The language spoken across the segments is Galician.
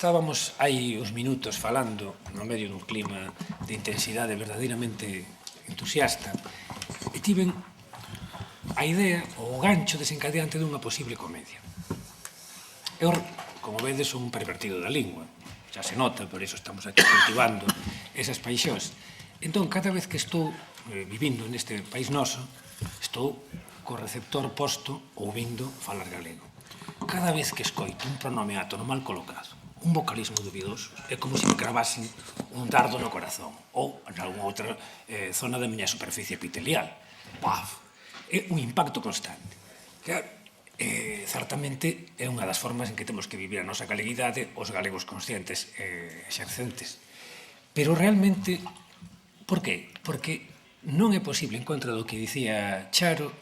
Estábamos hai uns minutos falando no medio dun clima de intensidade verdadeiramente entusiasta e tiven a idea, o gancho desencadeante dunha posible comedia. Eu, como vedes, son un pervertido da lingua. Xa se nota, por iso estamos aquí cultivando esas paixóns. Entón, cada vez que estou vivindo neste país noso, estou co receptor posto ouvindo falar galego. Cada vez que escoito un pronomeato no mal colocado, un vocalismo dubidoso, é como se me cravasen un dardo no corazón ou en alguna outra zona da miña superficie epitelial. Paf! É un impacto constante. Claro, certamente é unha das formas en que temos que vivir a nosa galeguidade os galegos conscientes e exercentes. Pero realmente, por qué? Porque non é posible, en contra do que dicía Charo,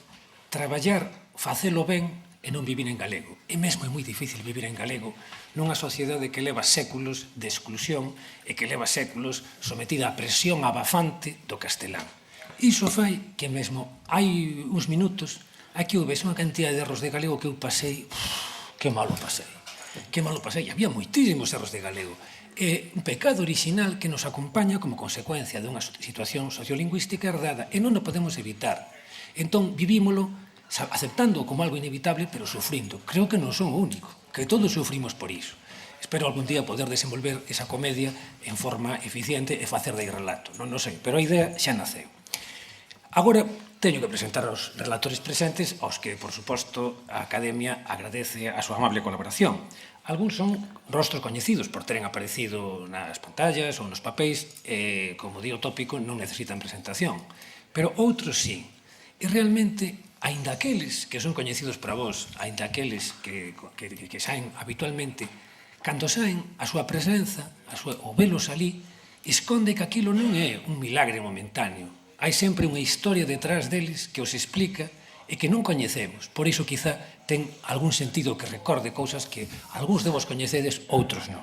traballar, facelo ben e non vivir en galego. E mesmo é moi difícil vivir en galego nunha sociedade que leva séculos de exclusión e que leva séculos sometida á presión abafante do castelán. Iso fai que mesmo hai uns minutos aquí houvese unha cantidad de erros de galego que eu pasei, que malo pasei. Que malo pasei. Había moitísimos erros de galego. É un pecado orixinal que nos acompaña como consecuencia dunha situación sociolingüística herdada e non o podemos evitar. Entón, vivímolo aceptando como algo inevitable, pero sufrindo. Creo que non son o único, que todos sufrimos por iso. Espero algún día poder desenvolver esa comedia en forma eficiente e facer de relato. Non sei, pero a idea xa naceu. Agora teño que presentar aos relatores presentes, aos que, por suposto, a Academia agradece a súa amable colaboración. Algúns son rostros coñecidos por teren aparecido nas pantallas ou nos papéis e, como di o tópico, non necesitan presentación. Pero outros sí. E realmente, aínda aqueles que son coñecidos para vós, aínda aqueles que saen habitualmente, cando saen, a súa presenza, o velos ali, esconde que aquilo non é un milagre momentáneo. Hai sempre unha historia detrás deles que os explica e que non coñecemos. Por iso, quizá, ten algún sentido que recorde cousas que algúns de vos coñecedes, outros non.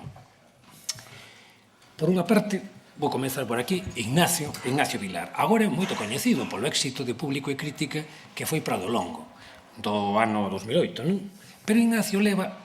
Por unha parte, vou comezar por aquí, Ignacio Vilar. Agora é moito coñecido polo éxito de público e crítica que foi Prado Longo, do ano 2008, non? Pero Ignacio leva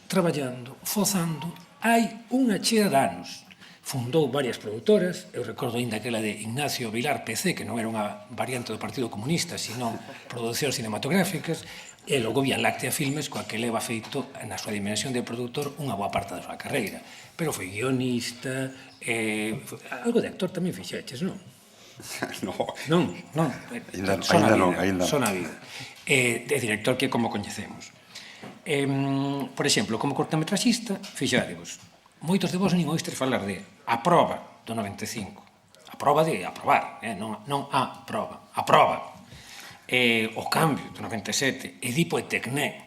traballando, fozando, hai unha chea de anos. Fundou varias produtoras, eu recordo ainda aquela de Ignacio Vilar PC, que non era unha variante do Partido Comunista, sino producións cinematográficas, e logo Vía Láctea Filmes, coa que leva feito, na súa dimensión de produtor, unha boa parte da súa carreira. Pero foi guionista, algo de actor tamén fixeches, non? Non. Ainda non. Son a vida. É director que como coñecemos. Por exemplo, como cortometraxista, fixadevos, moitos de vos nin oístes falar de A Proba, do 95. A proba de aprobar, non a proba. A proba. O Cambio, do 97. Edipo e Tecné,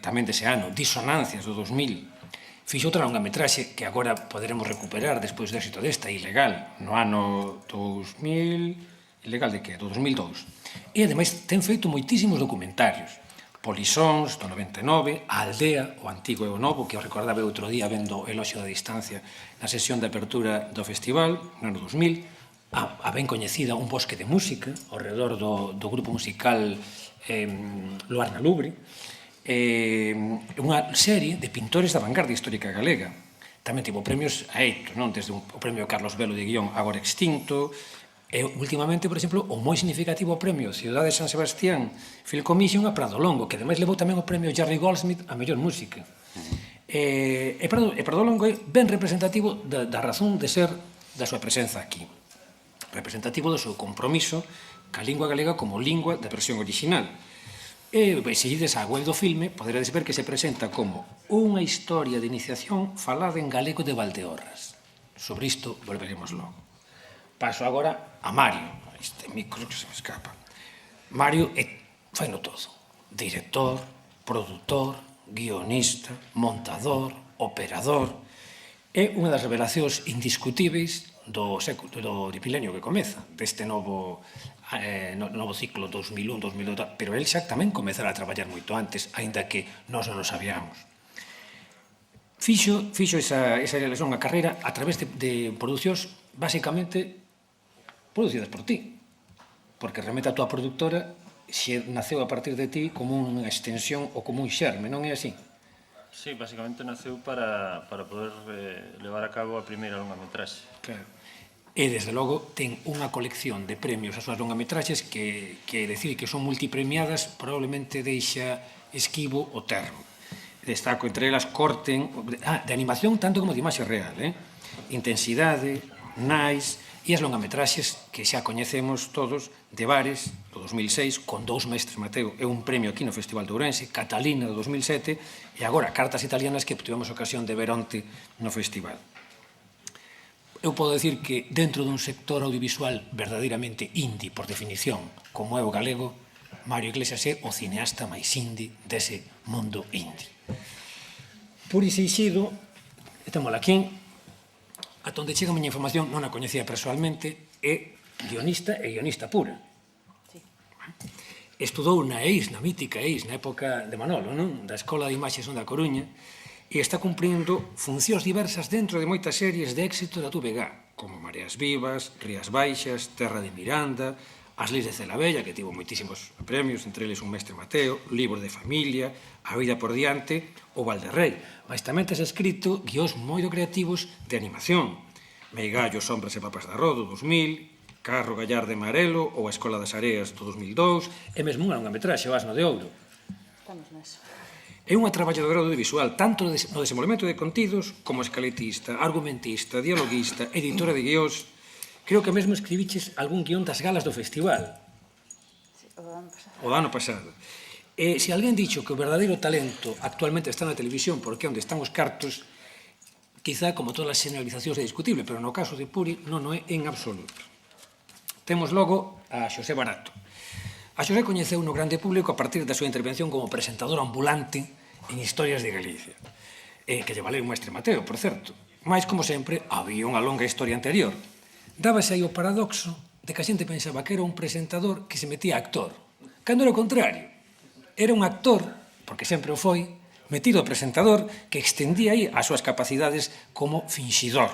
tamén dese ano. Disonancias, do 2000. Fixo outra longametraxe que agora poderemos recuperar despois do éxito desta, Ilegal, no ano 2000... Ilegal de que? Do 2002. E, ademais, ten feito moitísimos documentarios. Polisóns, do 99, A Aldea, o Antigo e o Novo, que eu recordaba outro día vendo Eloxio da Distancia na sesión de apertura do festival, no ano 2000, a ben coñecida Un Bosque de Música, ao redor do grupo musical Luar na Lubre, unha serie de pintores da vanguardia histórica galega. Tamén tivo premios a eito, non? Desde o premio Carlos Velo de guión agora extinto, e, últimamente, por exemplo, o moi significativo premio Cidade de San Sebastián Film Commission a Prado Longo, que ademais levou tamén o premio Jerry Goldsmith a mellor música. E Prado Longo é ben representativo da razón de ser da súa presenza aquí. Representativo do seu compromiso ca lingua galega como lingua da versión original. E, se ides á web do filme, poderedes ver que se presenta como unha historia de iniciación falada en galego de Valdeorras. Sobre isto volveremos logo. Paso agora a Mario. Este micro que se me escapa. Mario faino todo. Director, produtor, guionista, montador, operador. É unha das revelacións indiscutíveis do milenio que comeza, deste novo ciclo 2001-2002, pero el xa tamén comezara a traballar moito antes, aínda que nós non o sabíamos. Fixo esa longa carreira a través de producións basicamente producidas por ti, porque realmente a túa productora naceu a partir de ti como unha extensión ou como un xerme, non é así? Sí, basicamente naceu para poder levar a cabo a primeira longametraxe. Claro. E, desde logo, ten unha colección de premios as súas longametraxes que decir que son multipremiadas probablemente deixa esquivo o termo. Destaco entre elas Corten, de animación tanto como de imaxe real, Intensidade, Nice e as longametraxes que xa coñecemos todos de Bares, do 2006, con 2 mestres Mateo e un premio aquí no Festival de Ourense, Catalina, do 2007, e agora Cartas italianas que tivemos ocasión de ver onte no festival. Eu podo decir que dentro dun sector audiovisual verdadeiramente indie, por definición, como é o galego, Mario Iglesias é o cineasta máis indie dese mundo indie. Puri Seixido, e temola aquí, ata onde chega a miña información, non a coñecía persoalmente, é guionista e guionista pura. Estudou na EIS, na mítica EIS, na época de Manolo, non? Da Escola de Imaxes da Coruña, e está cumprindo funcións diversas dentro de moitas series de éxito da TVG, como Mareas Vivas, Rías Baixas, Terra de Miranda, As Leis de Celavella, que tivo moitísimos premios, entre eles Un mestre Mateo, Libro de familia, A vida por diante, o Valderrei. Mas tamén tes escrito guións moi creativos de animación. Meigallos, Sombras e Papas de Arrodo, 2000, Carro, Gallar de Marelo, ou A Escola das Areas, do 2002, e mesmo unha longametraxe, O Asno de Ouro. Estamos neso. É unha traballadora audiovisual tanto no desenvolvemento de contidos como escaletista, argumentista, dialoguista, editora de guións. Creo que mesmo escribiches algún guión das galas do festival. Sí, o ano pasado. O ano pasado. E se alguén dixo que o verdadeiro talento actualmente está na televisión porque é onde están os cartos, quizá, como todas as generalizacións, é discutible, pero no caso de Puri non o é en absoluto. Temos logo a Xosé Barato. A Xosé coñeceu no grande público a partir da súa intervención como presentador ambulante en Historias de Galicia, que lle valeu o mestre Mateo, por certo. Mais, como sempre, había unha longa historia anterior. Dábase aí o paradoxo de que a xente pensaba que era un presentador que se metía a actor, cando era o contrario. Era un actor, porque sempre o foi, metido a presentador que extendía aí as súas capacidades como finxidor.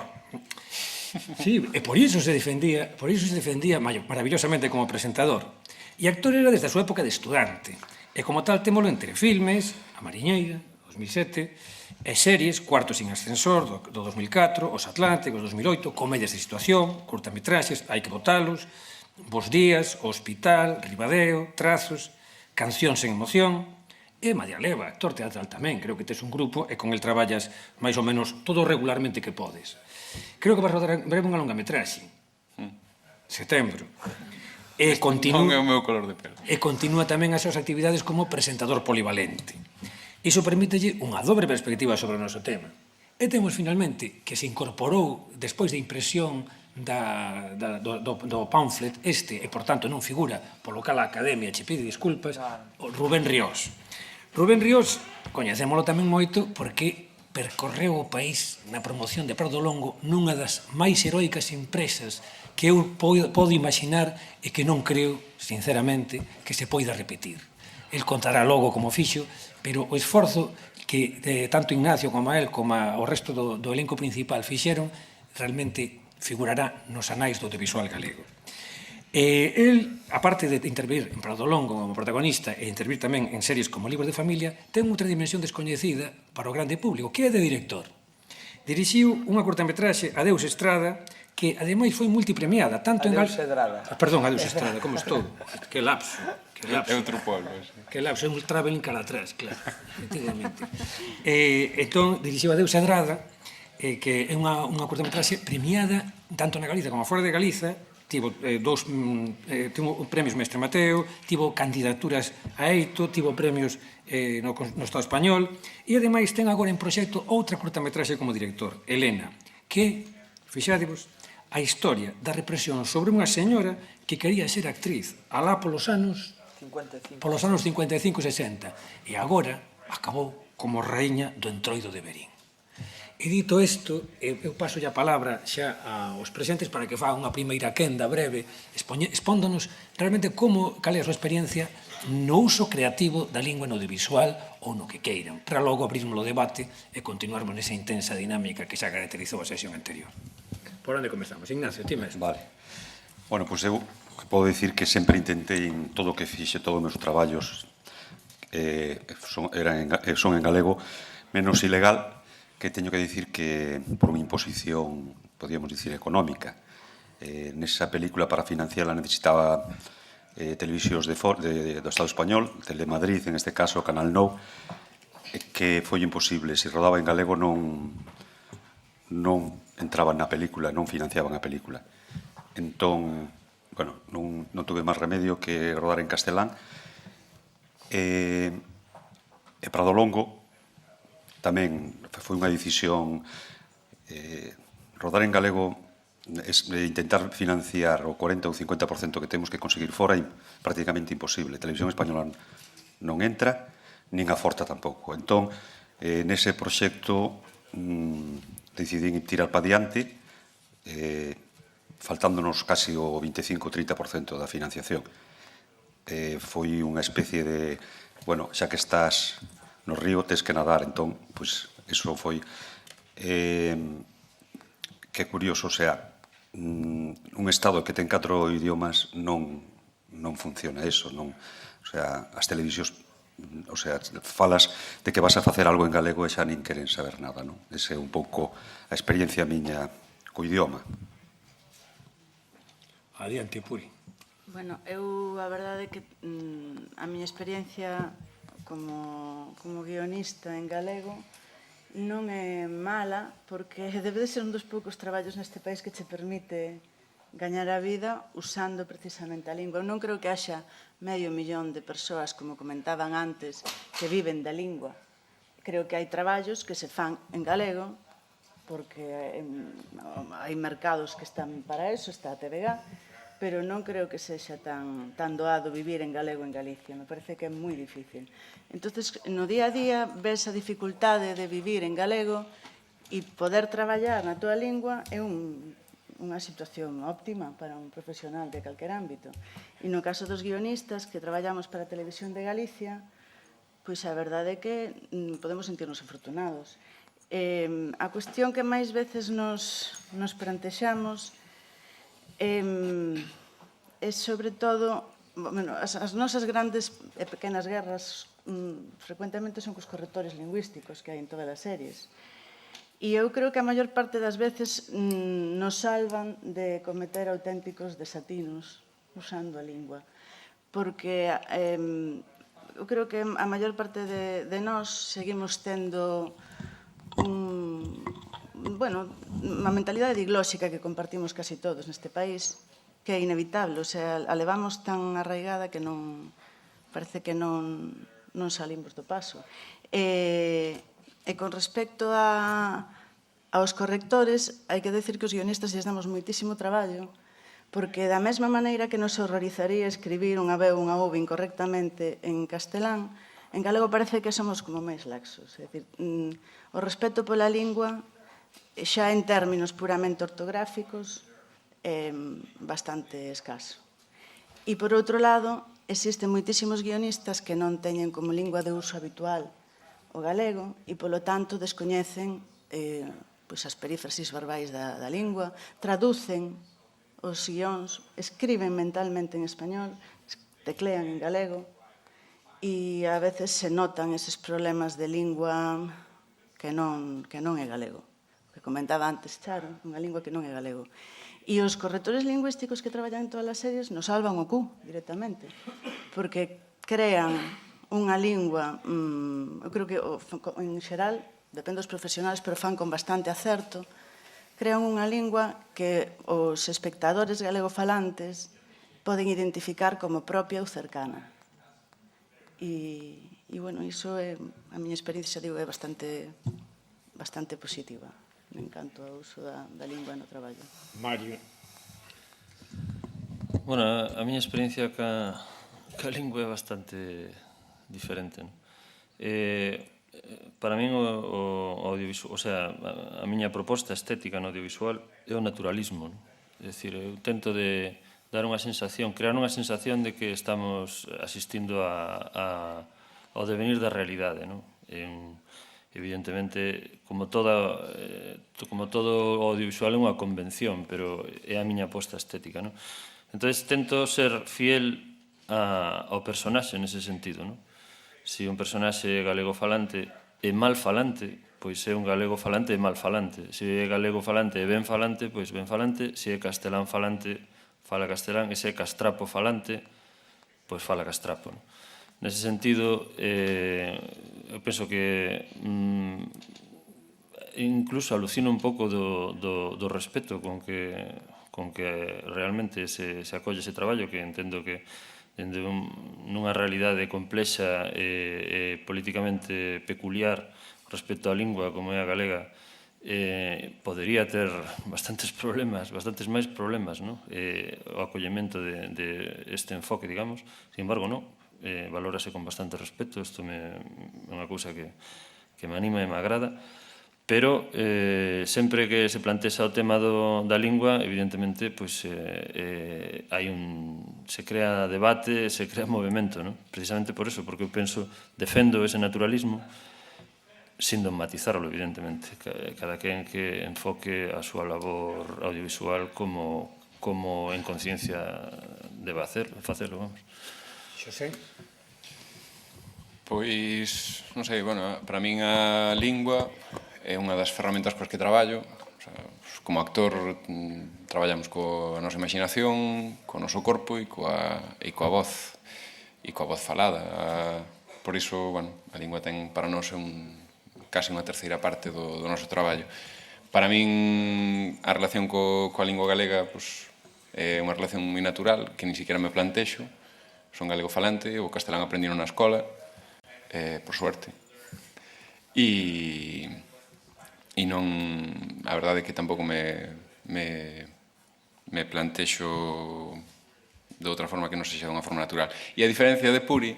Sí, e por iso se defendía maravillosamente como presentador. E actor era desde a súa época de estudante. E como tal, témolo entre filmes, A Mariñeira, 2007, e series, Cuarto sin ascensor, do 2004, Os Atlánticos, 2008, Comedias de situación, curtametraxes, Hai que botalos, Bos días, O Hospital, Ribadeo, Trazos, Cancións en emoción, e Madia Leva, actor teatral tamén, creo que tes un grupo e con el traballas máis ou menos todo regularmente que podes. Creo que vas rodar en breve unha longametraxe. Setembro. E Non é o meu color de pelo. E continúa tamén as súas actividades como presentador polivalente. Iso permítelle unha dobre perspectiva sobre o noso tema. E temos, finalmente, que se incorporou despois de impresión do pamphlet e, por tanto, non figura, polo cal a Academia che pide disculpas, o Rubén Riós. Rubén Riós, coñecémolo tamén moito porque percorreu o país na promoción de Prado Longo nunha das máis heroicas empresas que eu podo imaginar e que non creo, sinceramente, que se poida repetir. El contará logo como fixo, pero o esforzo que tanto Ignacio como a él como o resto do elenco principal fixeron realmente figurará nos anais do audiovisual galego. El, aparte de intervir en Prado Longo como protagonista e intervir tamén en series como Libros de familia, ten outra dimensión descoñecida para o grande público, que é de director. Dirixiu unha curtametraxe, Adeus Estrada, que ademais foi multipremiada, tanto en Adeus Estrada. Perdón, Adeus Estrada, como estou? Que lapso. É outro pueblo. Que lapso, é un traveling cara atrás, claro, efectivamente. Entón, dirixiu Adeus Estrada, que é unha curtametraxe premiada tanto na Galiza como fora de Galiza, tivo premios Mestre Mateo, tivo candidaturas a Eito, tivo premios no Estado español, e ademais ten agora en proxecto outra curtametraxe como director, Helena, que, fixádevos, a historia da represión sobre unha señora que quería ser actriz alá polos anos 55 e 60, e agora acabou como raíña do Entroido de Berín. E dito isto, eu paso a palabra xa aos presentes para que fagan unha primeira quenda breve, expóndonos realmente cal é a súa experiencia no uso creativo da lingua no audiovisual ou no que queiran, para logo abrirmos o debate e continuarmos nesa intensa dinámica que xa caracterizou a sesión anterior. Por onde comezamos? Ignacio, ti mesmo. Vale. Bueno, pois eu podo dicir que sempre intentei en todo o que fixe, todos os meus traballos son en galego, menos ilegal, que teño que dicir que por unha imposición, podríamos dicir, económica. Nesa película, para financiarla, necesitaba televisións do Estado español, Telemadrid, en este caso, Canal 9, que foi imposible. Se rodaba en galego non entraban na película, non financiaban a película. Entón, bueno, non tuve máis remedio que rodar en castelán. E Prado Longo tamén foi unha decisión. Rodar en galego, intentar financiar o 40 ou 50% que temos que conseguir fora, é prácticamente imposible. A televisión española non entra, nin a Forta tampouco. Entón, nese proxecto decidín tirar pa diante, faltándonos casi o 25 ou 30% da financiación. Foi unha especie de, bueno, xa que estás no río, tes que nadar. Entón, pois, iso foi... Que curioso, o sea, un Estado que ten 4 idiomas non funciona eso, non, o sea, as televisións, o sea, falas de que vas a facer algo en galego e xa nin queren saber nada, non? Ese é un pouco a experiencia miña co idioma. Adiante, Puri. Bueno, eu a verdade é que a miña experiencia como guionista en galego non é mala, porque debe de ser un dos poucos traballos neste país que che permite gañar a vida usando precisamente a lingua. Eu non creo que haxa 500.000 de persoas, como comentaban antes, que viven da lingua. Creo que hai traballos que se fan en galego, porque hai mercados que están para eso, está a TVG, pero non creo que sexa tan doado vivir en galego en Galicia. Me parece que é moi difícil. Entonces, no día a día, ves a dificultade de vivir en galego e poder traballar na túa lingua é unha situación óptima para un profesional de calquer ámbito. E no caso dos guionistas que traballamos para a Televisión de Galicia, pois a verdade é que podemos sentirnos afortunados. A cuestión que máis veces nos plantexamos é sobre todo, bueno, as nosas grandes e pequenas guerras frecuentemente son cos correctores lingüísticos que hai en todas as series. E eu creo que a maior parte das veces nos salvan de cometer auténticos desatinos usando a lingua. Porque eu creo que a maior parte de nós seguimos tendo unha mentalidade diglóxica que compartimos casi todos neste país, que é inevitable, o sea, a levamos tan arraigada que non parece que non salimos do paso. E con respecto aos correctores, hai que decir que os guionistas lles damos moitísimo traballo, porque da mesma maneira que nos horrorizaría escribir unha B ou unha V incorrectamente en castelán, en galego parece que somos como máis laxos. É dicir, o respeto pola lingua, xa en términos puramente ortográficos, é bastante escaso. E, por outro lado, existen moitísimos guionistas que non teñen como lingua de uso habitual o galego e, polo tanto, descoñecen as perífrasis verbais da lingua, traducen os guións, escriben mentalmente en español, teclean en galego e a veces se notan eses problemas de lingua que non é galego. Que comentaba antes Charo, unha lingua que non é galego. E os correctores lingüísticos que traballan en todas as series nos salvan o cu directamente, porque crean unha lingua, eu creo que en xeral, depende dos profesionales, pero fan con bastante acerto, crean unha lingua que os espectadores galegofalantes poden identificar como propia ou cercana. E, bueno, iso é, a miña experiencia, digo, é bastante positiva en canto ao uso da lingua no traballo. Mario. Bueno, a miña experiencia ca lingua é bastante diferente. Para min o audiovisual, o sea, a miña proposta estética no audiovisual é o naturalismo. É dicir, eu tento de dar unha sensación, crear unha sensación de que estamos asistindo ao devenir da realidade, non? Evidentemente, como todo audiovisual é unha convención, pero é a miña aposta estética, non? Entón, tento ser fiel ao personaxe nese sentido, non? Se un personaxe galegofalante e mal falante, pois é un galego falante e mal falante. Se é galego falante e ben falante, pois ben falante. Se é castelán falante, fala castelán. E se é castrapo falante, pois fala castrapo. Nese sentido, eu penso que incluso alucino un pouco do respeto con que realmente se acolle ese traballo, que entendo que dende nunha realidade complexa e políticamente peculiar respecto á lingua como é a galega, podería ter bastantes máis problemas, no? O acollemento de este enfoque, digamos. Sin embargo, non. Valórase con bastante respeto. Isto é unha cousa que me anima e me agrada. Pero sempre que se plantexa o tema da lingua, evidentemente, se crea debate, se crea movimento, non? Precisamente por eso, porque eu defendo ese naturalismo, sin dogmatizarlo, evidentemente. Cada quen que enfoque a súa labor audiovisual como en conciencia deba facelo, vamos. Xosé? Pois, non sei, bueno, para min a lingua é unha das ferramentas coas que traballo. O sea, como actor traballamos coa nosa imaginación, co noso corpo e coa voz falada. Por iso, bueno, a lingua ten para nós casi unha terceira parte do noso traballo. Para min a relación coa lingua galega é unha relación moi natural, que ni siquiera me plantexo. Son galego falante, o castelán aprendino na escola, por suerte. E non, a verdade é que tampouco me plantexo de outra forma que non sexa dunha forma natural. E a diferencia de Puri,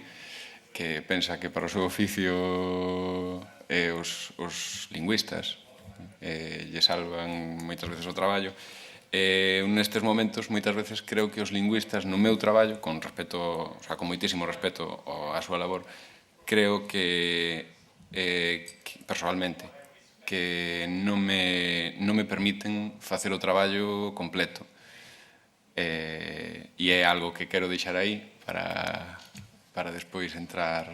que pensa que para o seu oficio os lingüistas lle salvan moitas veces o traballo, nestes momentos moitas veces creo que os lingüistas no meu traballo, con moitísimo respeto á súa labor, creo que personalmente que non me permiten facer o traballo completo. E é algo que quero deixar aí para despois entrar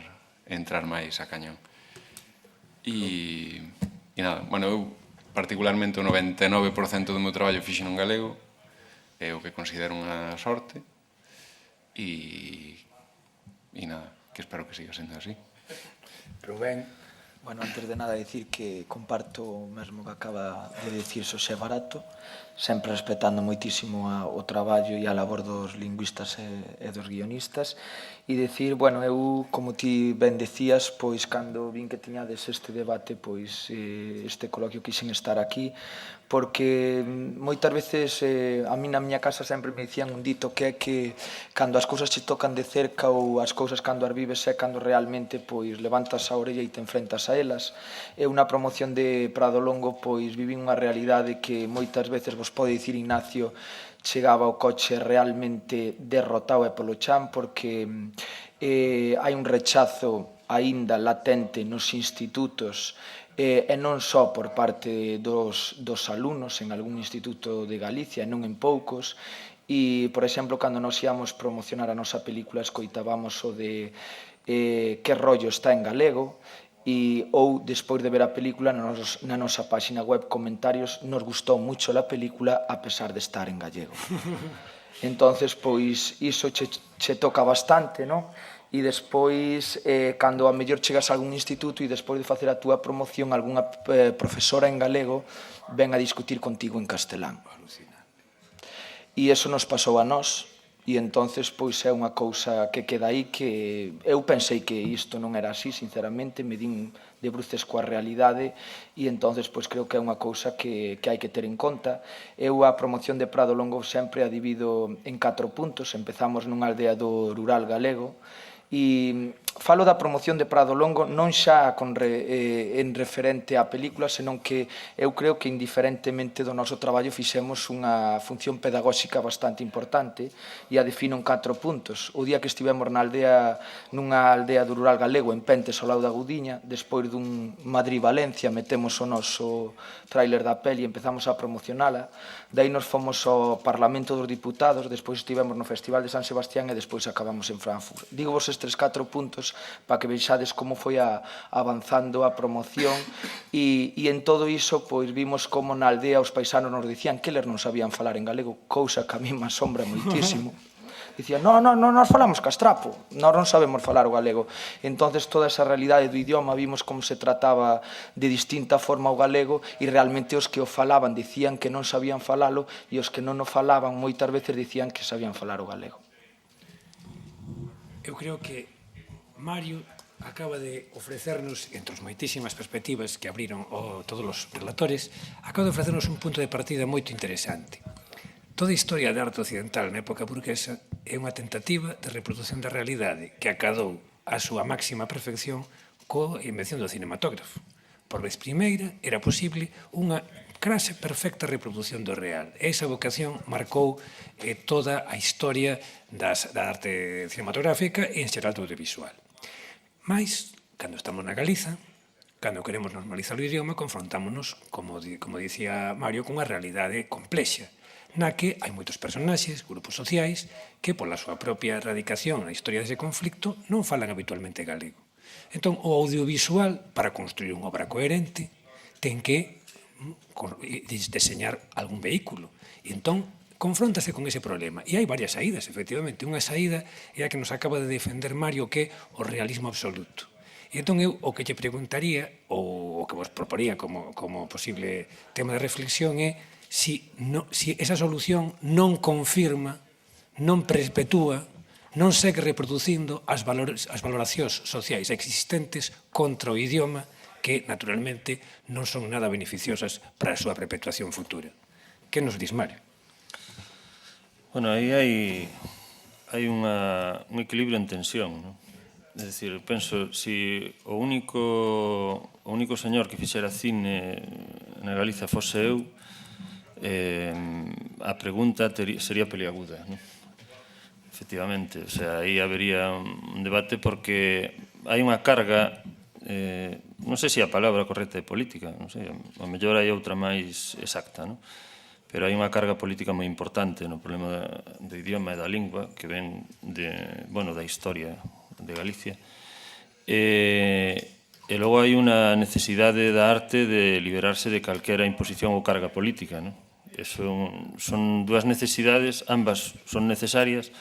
máis a cañón. E nada, bueno, eu particularmente o 99% do meu traballo fixen en galego, é o que considero unha sorte, e nada, que espero que siga sendo así. Rubén? Bueno, antes de nada, dicir que comparto o mesmo que acaba de dicir Xosé Barato, sempre respetando moitísimo o traballo e a labor dos lingüistas e dos guionistas, e dicir, bueno, eu, como ti ben decías, pois, cando vin que tiñades este debate, pois, este coloquio quixen estar aquí, porque moitas veces a mí na miña casa sempre me dicían un dito que é que cando as cousas che tocan de cerca ou as cousas cando as vives é cando realmente pois levantas a orella e te enfrentas a elas. Eu na promoción de Prado Longo pois vivín unha realidade que moitas veces vos pode dicir Ignacio, chegaba o coche realmente derrotado e polo chan porque hai un rechazo aínda latente nos institutos e non só por parte dos alumnos en algún instituto de Galicia, non en poucos, e, por exemplo, cando nos íamos promocionar a nosa película escoitábamos o de que rollo está en galego, ou, despois de ver a película, na nosa páxina web comentarios, nos gustou mucho la película a pesar de estar en gallego. Entonces, pois, iso che toca bastante, non? E despois, cando a mellor chegas a algún instituto e despois de facer a túa promoción, algunha profesora en galego ven a discutir contigo en castelán. E iso nos pasou a nós, e entonces pois é unha cousa que queda aí que eu pensei que isto non era así, sinceramente, me din de bruces coa realidade e entonces pois creo que é unha cousa que hai que ter en conta. Eu a promoción de Prado Longo sempre a divido en 4 puntos. Empezamos nunha aldea do rural galego e falo da promoción de Prado Longo non xa en referente á película, senón que eu creo que indiferentemente do noso traballo fixemos unha función pedagóxica bastante importante e a defino en 4 puntos. O día que estivemos nunha aldea do rural galego en Pentes ao lado da Gudiña, despois dun Madrid-Valencia metemos o noso tráiler da peli e empezamos a promocionala, dai nos fomos ao Parlamento dos Diputados, despois estivemos no Festival de San Sebastián e despois acabamos en Frankfurt. Digo vos estes 3, 4 puntos para que vexades como foi avanzando a promoción e en todo iso pois vimos como na aldea os paisanos nos dicían que eles non sabían falar en galego, cousa que a mí me asombra moitísimo. Dicían, nós falamos castrapo, nós non sabemos falar o galego. Entonces toda esa realidade do idioma vimos como se trataba de distinta forma o galego e realmente os que o falaban dicían que non sabían falalo e os que non o falaban moitas veces dicían que sabían falar o galego. Eu creo que Mario acaba de ofrecernos, entre as moitísimas perspectivas que abriron todos os relatores, acaba de ofrecernos un punto de partida moito interesante. Toda a historia de arte occidental na época burguesa é unha tentativa de reproducción da realidade que acadou a súa máxima perfección coa invención do cinematógrafo. Por vez primeira era posible unha case perfecta reproducción do real. Esa vocación marcou toda a historia da arte cinematográfica e en xeral do audiovisual. Mais, cando estamos na Galiza, cando queremos normalizar o idioma, confrontámonos, como dicía Mario, cunha realidade complexa, na que hai moitos personaxes, grupos sociais, que pola súa propia radicación na historia dese conflicto non falan habitualmente galego. Entón, o audiovisual, para construir unha obra coherente, ten que deseñar algún vehículo. E entón, confróntase con ese problema. E hai varias saídas, efectivamente. Unha saída é a que nos acaba de defender Mario, que é o realismo absoluto. E entón, eu o que lle preguntaría, ou o que vos proporía como posible tema de reflexión é si esa solución non confirma, non perpetúa, non segue reproducindo as valoracións sociais existentes contra o idioma que, naturalmente, non son nada beneficiosas para a súa perpetuación futura. Que nos dis, Mario? Bueno, aí hai un equilibrio en tensión, non? É dicir, penso, se o único señor que fixera cine na Galiza fose eu, a pregunta sería peliaguda, non? Efectivamente, o sea, aí habería un debate porque hai unha carga, non sei se a palabra correcta é política, non sei, a mellor hai outra máis exacta, non? Pero hai unha carga política moi importante no problema do idioma e da lingua que ven da historia de Galicia. E logo hai unha necesidade da arte de liberarse de calquera imposición ou carga política, non? Son dúas necesidades, ambas son necesarias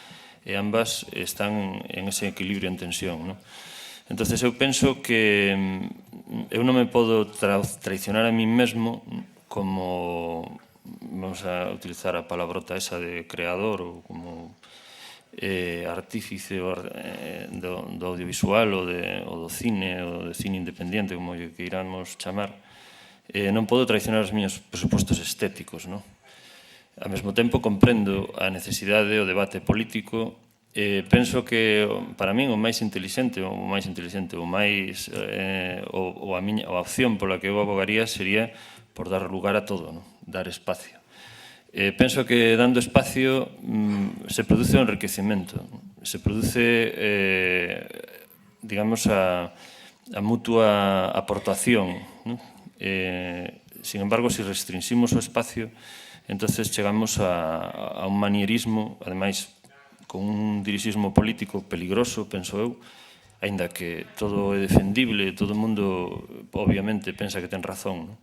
e ambas están en ese equilibrio en tensión, non? Entón, eu penso que eu non me podo traicionar a mí mesmo como, vamos a utilizar a palabrota esa de creador ou como artífice do audiovisual ou do cine ou de cine independente, como lle queiramos chamar. Non podo traicionar os miños presupostos estéticos, non? Ao mesmo tempo comprendo a necesidade do debate político. Penso que para min o máis inteligente, a opción pola que eu abogaría sería por dar lugar a todo, non? Dar espacio. Penso que dando espacio se produce un enriquecemento, se produce, digamos, a mutua aportación, non? Sin embargo, se restringimos o espacio, entonces chegamos a un manierismo, ademais, con un dirixismo político peligroso, penso eu, aínda que todo é defendible, todo o mundo, obviamente, pensa que ten razón, non?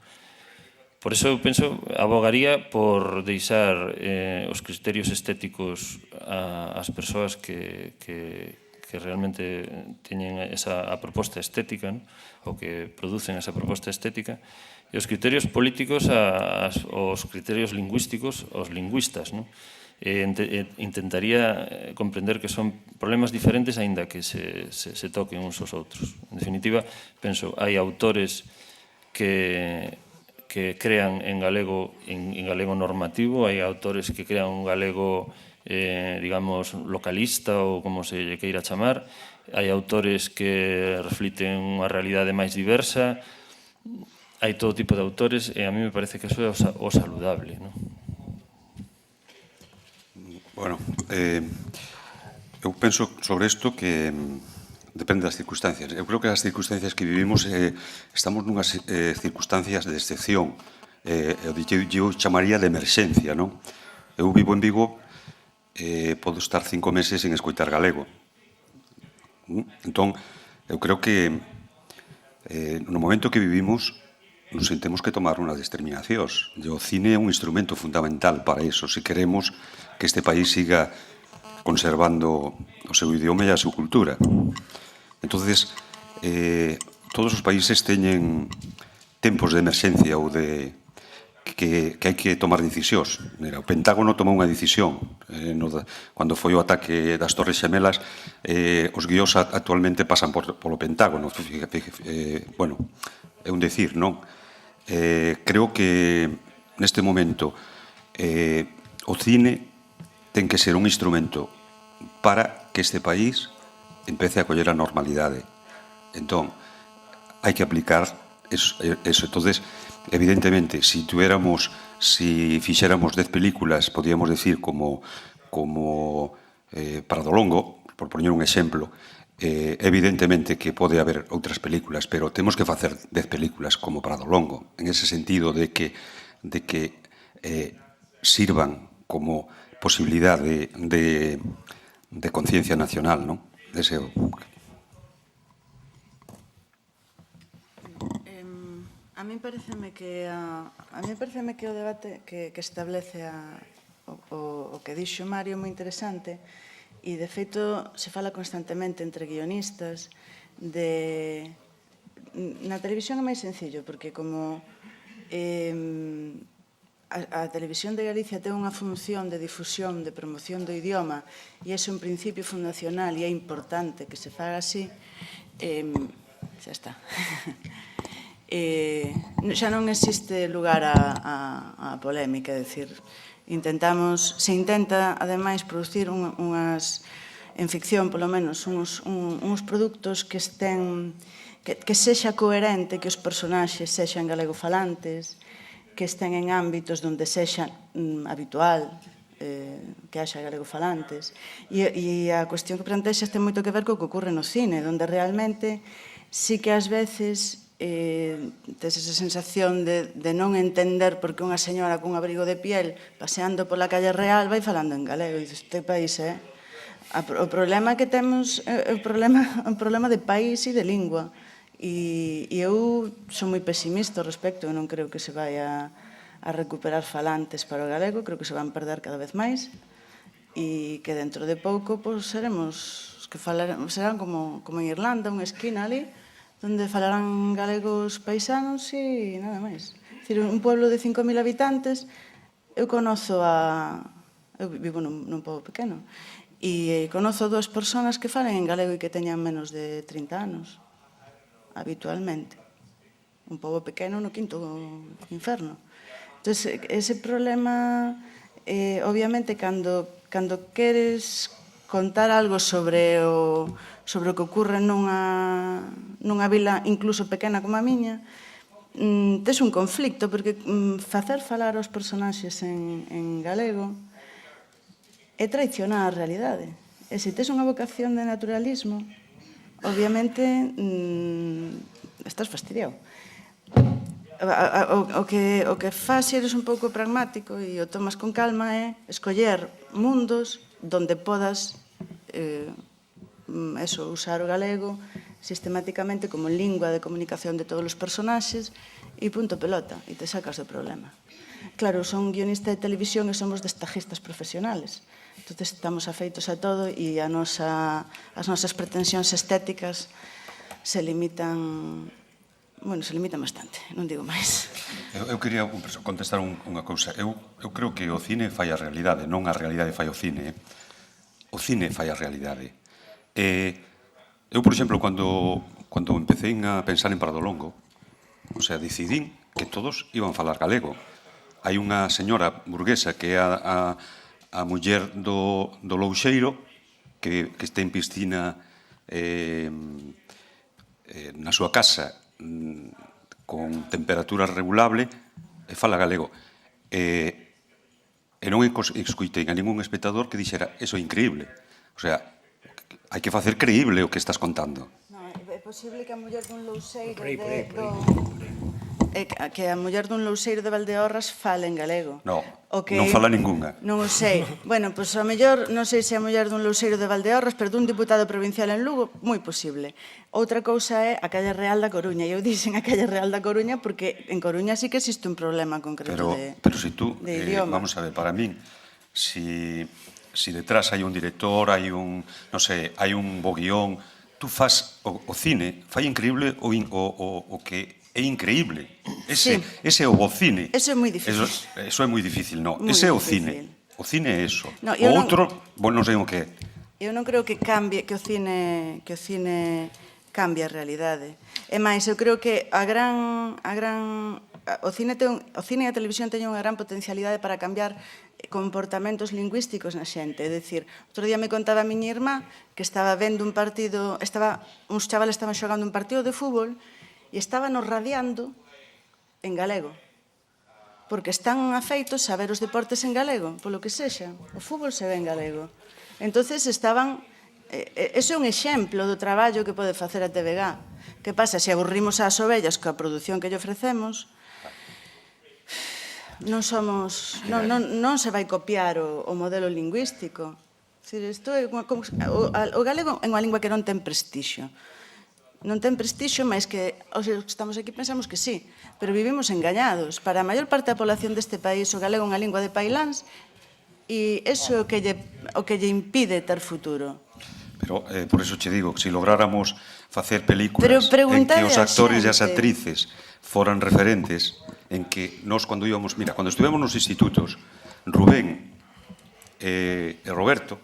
Por iso, eu penso, abogaría por deixar os criterios estéticos ás persoas que realmente teñen a proposta estética, non? Ou que producen esa proposta estética, e os criterios políticos aos criterios lingüísticos aos lingüistas, non? Intentaría comprender que son problemas diferentes aínda que se toquen uns aos outros. En definitiva, penso, hai autores que crean en galego normativo, hai autores que crean un galego digamos, localista ou como se lle queira chamar, hai autores que refliten unha realidade máis diversa, hai todo tipo de autores e a mí me parece que eso é o saludable, non? Bueno, eu penso sobre isto que depende das circunstancias. Eu creo que as circunstancias que vivimos estamos nunhas circunstancias de excepción, eu chamaría de emerxencia, non? Eu vivo en Vigo, podo estar 5 meses sen escoitar galego. Entón, eu creo que no momento que vivimos nos temos que tomar unhas determinacións. E o cine é un instrumento fundamental para iso, se queremos que este país siga conservando o seu idioma e a súa cultura. Entonces, todos os países teñen tempos de emerxencia ou de que hai que tomar decisións. Mira, o Pentágono tomou unha decisión cando foi o ataque das Torres Xemelas. Os guións actualmente pasan polo Pentágono. Bueno, é un decir, non? Creo que neste momento o cine ten que ser un instrumento para que este país empece a coller a normalidade. Entón, hai que aplicar eso. Entonces, evidentemente, si fixéramos 10 películas, podíamos decir como Pradolongo, por poñer un exemplo, evidentemente que pode haber outras películas, pero temos que facer 10 películas como Pradolongo, en ese sentido de que sirvan como posibilidade de conciencia nacional, non? Deseo. A mí pareceme que o debate que establece o que dixo Mario é moi interesante, e de feito se fala constantemente entre guionistas na televisión é máis sencillo, porque como a Televisión de Galicia ten unha función de difusión, de promoción do idioma, e é un principio fundacional e é importante que se faga así, xa está. Xa non existe lugar a polémica, é dicir, se intenta, ademais, producir en ficción, polo menos, uns produtos que sexa coherente, que os personaxes sexan galegofalantes, que estén en ámbitos onde sexa habitual que haxa galegofalantes. E a cuestión que plantexas ten moito que ver co que ocorre no cine, onde realmente sí que ás veces tes esa sensación de non entender por que unha señora cun abrigo de piel paseando pola calle Real vai falando en galego. E dices, este país o problema que temos é un problema de país e de lingua. E eu son moi pesimista ao respecto, eu non creo que se vai a recuperar falantes para o galego, creo que se van perder cada vez máis, e que dentro de pouco seremos, serán como en Irlanda, unha esquina ali, onde falarán galegos paisanos e nada máis. É dicir, un pueblo de 5.000 habitantes, eu vivo nun pobo pequeno, e conozo 2 persoas que falen en galego e que teñan menos de 30 anos. Habitualmente. Un pobo pequeno no quinto inferno. Entón, ese problema, obviamente, cando queres contar algo sobre o que ocorre nunha vila incluso pequena como a miña, tes un conflicto, porque facer falar aos personaxes en galego é traicionar a realidade. E se tes unha vocación de naturalismo, obviamente estás fastidiado. O que faz, se eres un pouco pragmático e o tomas con calma, é escoller mundos donde podas usar o galego sistemáticamente como lingua de comunicación de todos os personaxes e punto pelota, e te sacas do problema. Claro, son guionista de televisión e somos destajistas profesionales. Entón, estamos afeitos a todo e as nosas pretensións estéticas se limitan bastante, non digo máis. Eu quería contestar unha cousa. Eu creo que o cine fai a realidade, non a realidade fai o cine. O cine fai a realidade. Eu, por exemplo, cando empecé a pensar en Pradolongo, decidín que todos iban a falar galego. Hai unha señora burguesa que é a muller do Louxeiro, que está en piscina na súa casa con temperatura regulable e fala galego. E non escoitei a ningún espectador que dixera eso é increíble. Hai que facer creíble o que estás contando. É posible que a muller dun Louxeiro que a muller dun louseiro de Valdeorras fala en galego. No, O que- non fala ningunha. Non o sei. Bueno, pois a mellor, non sei se a muller dun louseiro de Valdeorras, pero dun diputado provincial en Lugo, moi posible. Outra cousa é a calle Real da Coruña. Eu dixen a calle Real da Coruña porque en Coruña sí que existe un problema concreto Pero si tú, de idioma. vamos a ver, para min, si detrás hai un director, hai un, non sei, hai un bo guión, tú fas o cine, fai increíble o que é increíble. Ese é o bo cine. Eso é moi difícil. Eso é moi difícil, no. Moi Ese é o difícil. cine. O cine é eso. No, O eu non- outro, non sei o que é. Eu non creo que cambie, que o cine cambie a realidade. É máis, eu creo que o cine e a televisión teñen unha gran potencialidade para cambiar comportamentos lingüísticos na xente. É dicir, outro día me contaba a miña irmá que estaba vendo un partido, uns chavales estaban xogando un partido de fútbol e estaban radiando en galego. Porque están afeitos a ver os deportes en galego, polo que sexa. O fútbol se ve en galego. Entonces estaban... Ese é un exemplo do traballo que pode facer a TVG. Que pasa? Se aburrimos ás ovellas coa produción que lle ofrecemos, non se vai copiar o modelo lingüístico. O galego é unha lingua que non ten prestixio. Non ten prestixio, máis que os que estamos aquí pensamos que sí, pero vivimos engañados. Para a maior parte da población deste país, o galego é unha lingua de pailáns e iso é o que lle impide ter futuro. Pero, por eso che digo, se lográramos facer películas Pero en preguntade que os á actores e as xente. actrices foran referentes, en que nós cando íbamos, mira, cando estivemos nos institutos, Rubén e Roberto,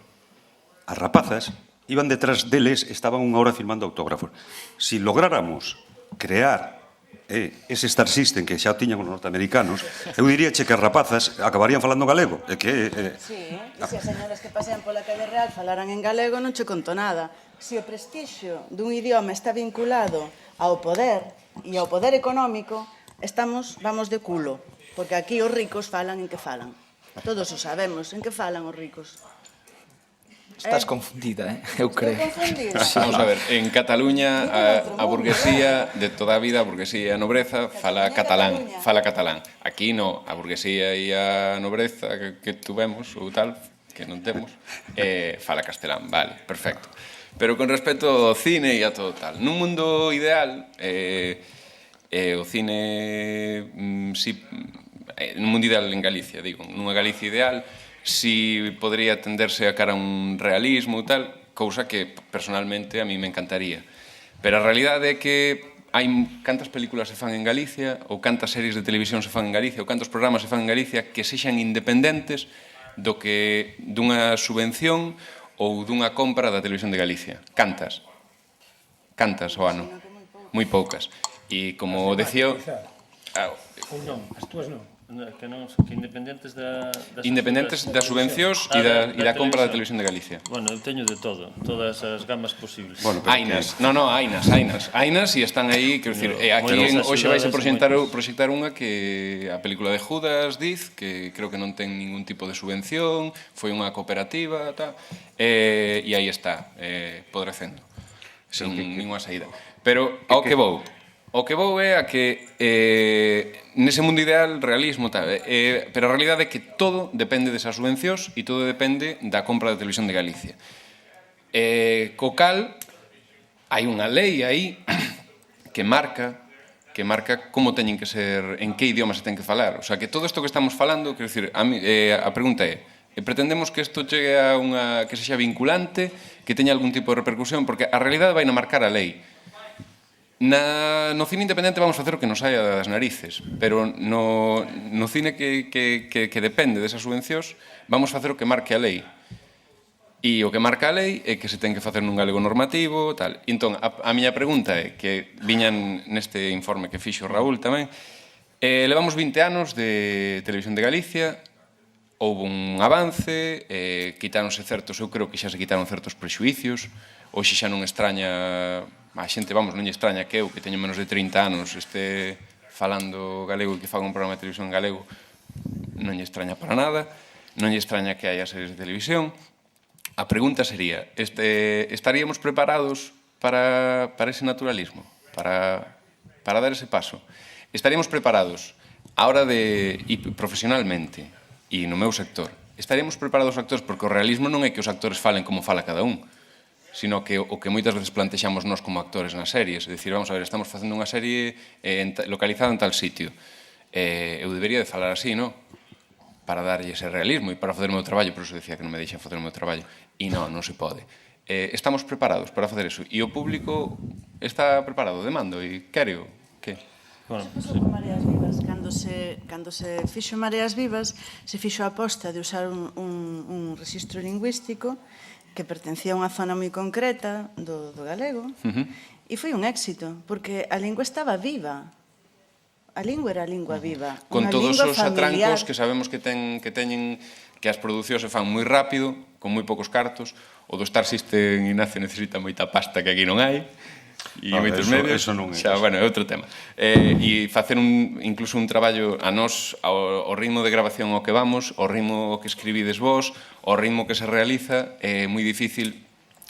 as rapazas, iban detrás deles, estaban unha hora firmando autógrafos. Si lográramos crear ese Star System que xa tiñan os norteamericanos, eu diría che que as rapazas acabarían falando galego. Sí, e se as señoras que pasean pola calle Real falaran en galego non che conto nada. Se o prestixio dun idioma está vinculado ao poder e ao poder económico, vamos de culo, porque aquí os ricos falan en que falan. Todos o sabemos, en que falan os ricos. Estás confundida, eu creo. Estou confundida. Vamos a ver, en Cataluña a burguesía de toda a vida, a burguesía e a nobreza fala catalán. Aquí no, a burguesía e a nobreza que tuvemos ou tal, que non temos, fala castelán, vale, perfecto. Pero con respecto ao cine e a todo tal, nun mundo ideal, o cine, nun mundo ideal en Galicia, digo, nunha Galicia ideal, si podría tenderse a cara a un realismo e tal, cousa que personalmente a mí me encantaría. Pero a realidade é que hai cantas películas se fan en Galicia, ou cantas series de televisión se fan en Galicia, ou cantos programas se fan en Galicia que sexan independentes dunha subvención ou dunha compra da televisión de Galicia. Cantas? Cantas ao ano? Moi poucas. E como decía... Ou non, as túas non. Que independentes das subvencións e da compra da televisión de Galicia. Bueno, eu teño de todo, todas as gamas posibles. Bueno, Ainas, Ainas e están aí, quero dicir, aquí hoxe vais a proxectar unha que a película de Judas diz que creo que non ten ningún tipo de subvención, foi unha cooperativa, tal, e aí está, podrecendo, sin ninguna saída. Pero ao que vou é a que nese mundo ideal, realismo, tal, pero a realidade é que todo depende desas subvencións e todo depende da compra da televisión de Galicia. Co cal, hai unha lei aí que marca como teñen que ser, en que idioma se ten que falar. O sea, que todo isto que estamos falando, quero dicir, a pregunta é, pretendemos que isto chegue a que sexa vinculante, que teña algún tipo de repercusión, porque a realidade vai na marcar a lei. No cine independente vamos facer o que nos saia das narices, pero no cine que depende desas subvencións vamos facer o que marque a lei. E o que marca a lei é que se ten que facer nun galego normativo, tal. Entón, a miña pregunta é, que viñan neste informe que fixo Raúl tamén, levamos 20 anos de Televisión de Galicia, houve un avance, quitáronse certos, eu creo que xa se quitaron certos prexuicios, hoxe xa non extraña... A xente, vamos, non lle extraña que eu, que teño menos de 30 anos, este falando galego e que faga un programa de televisión en galego, non lle extraña para nada, non lle extraña que haya series de televisión. A pregunta sería, estaríamos preparados para ese naturalismo, para dar ese paso? Estaríamos preparados a hora de, e profesionalmente, e no meu sector, estaríamos preparados os actores, porque o realismo non é que os actores falen como fala cada un, sino que o que moitas veces plantexamos nós como actores nas series, é dicir, vamos a ver, estamos facendo unha serie localizada en tal sitio. Eu debería de falar así, non? Para darlle ese realismo e para fazer o meu traballo, por eso decía que non me deixan facer o meu traballo. E non se pode. Estamos preparados para facer eso. E o público está preparado, demando, e quere o que? Bueno, Pasou con Mareas Vivas, cando se fixo Mareas Vivas, se fixo a aposta de usar un rexistro lingüístico que pertencía a unha zona moi concreta do galego, e foi un éxito, porque a lingua estaba viva. A lingua era a lingua viva. Con unha todos lingua os familiar. atrancos que sabemos que teñen que as producións se fan moi rápido, con moi poucos cartos, o do Star System Ignacio necesita moita pasta que aquí non hai, e moitos medios, eso non é. xa, bueno, é outro tema. E facer incluso un traballo a nós, ao ritmo de grabación ao que vamos, ao ritmo que escribides vos, ao ritmo que se realiza, é moi difícil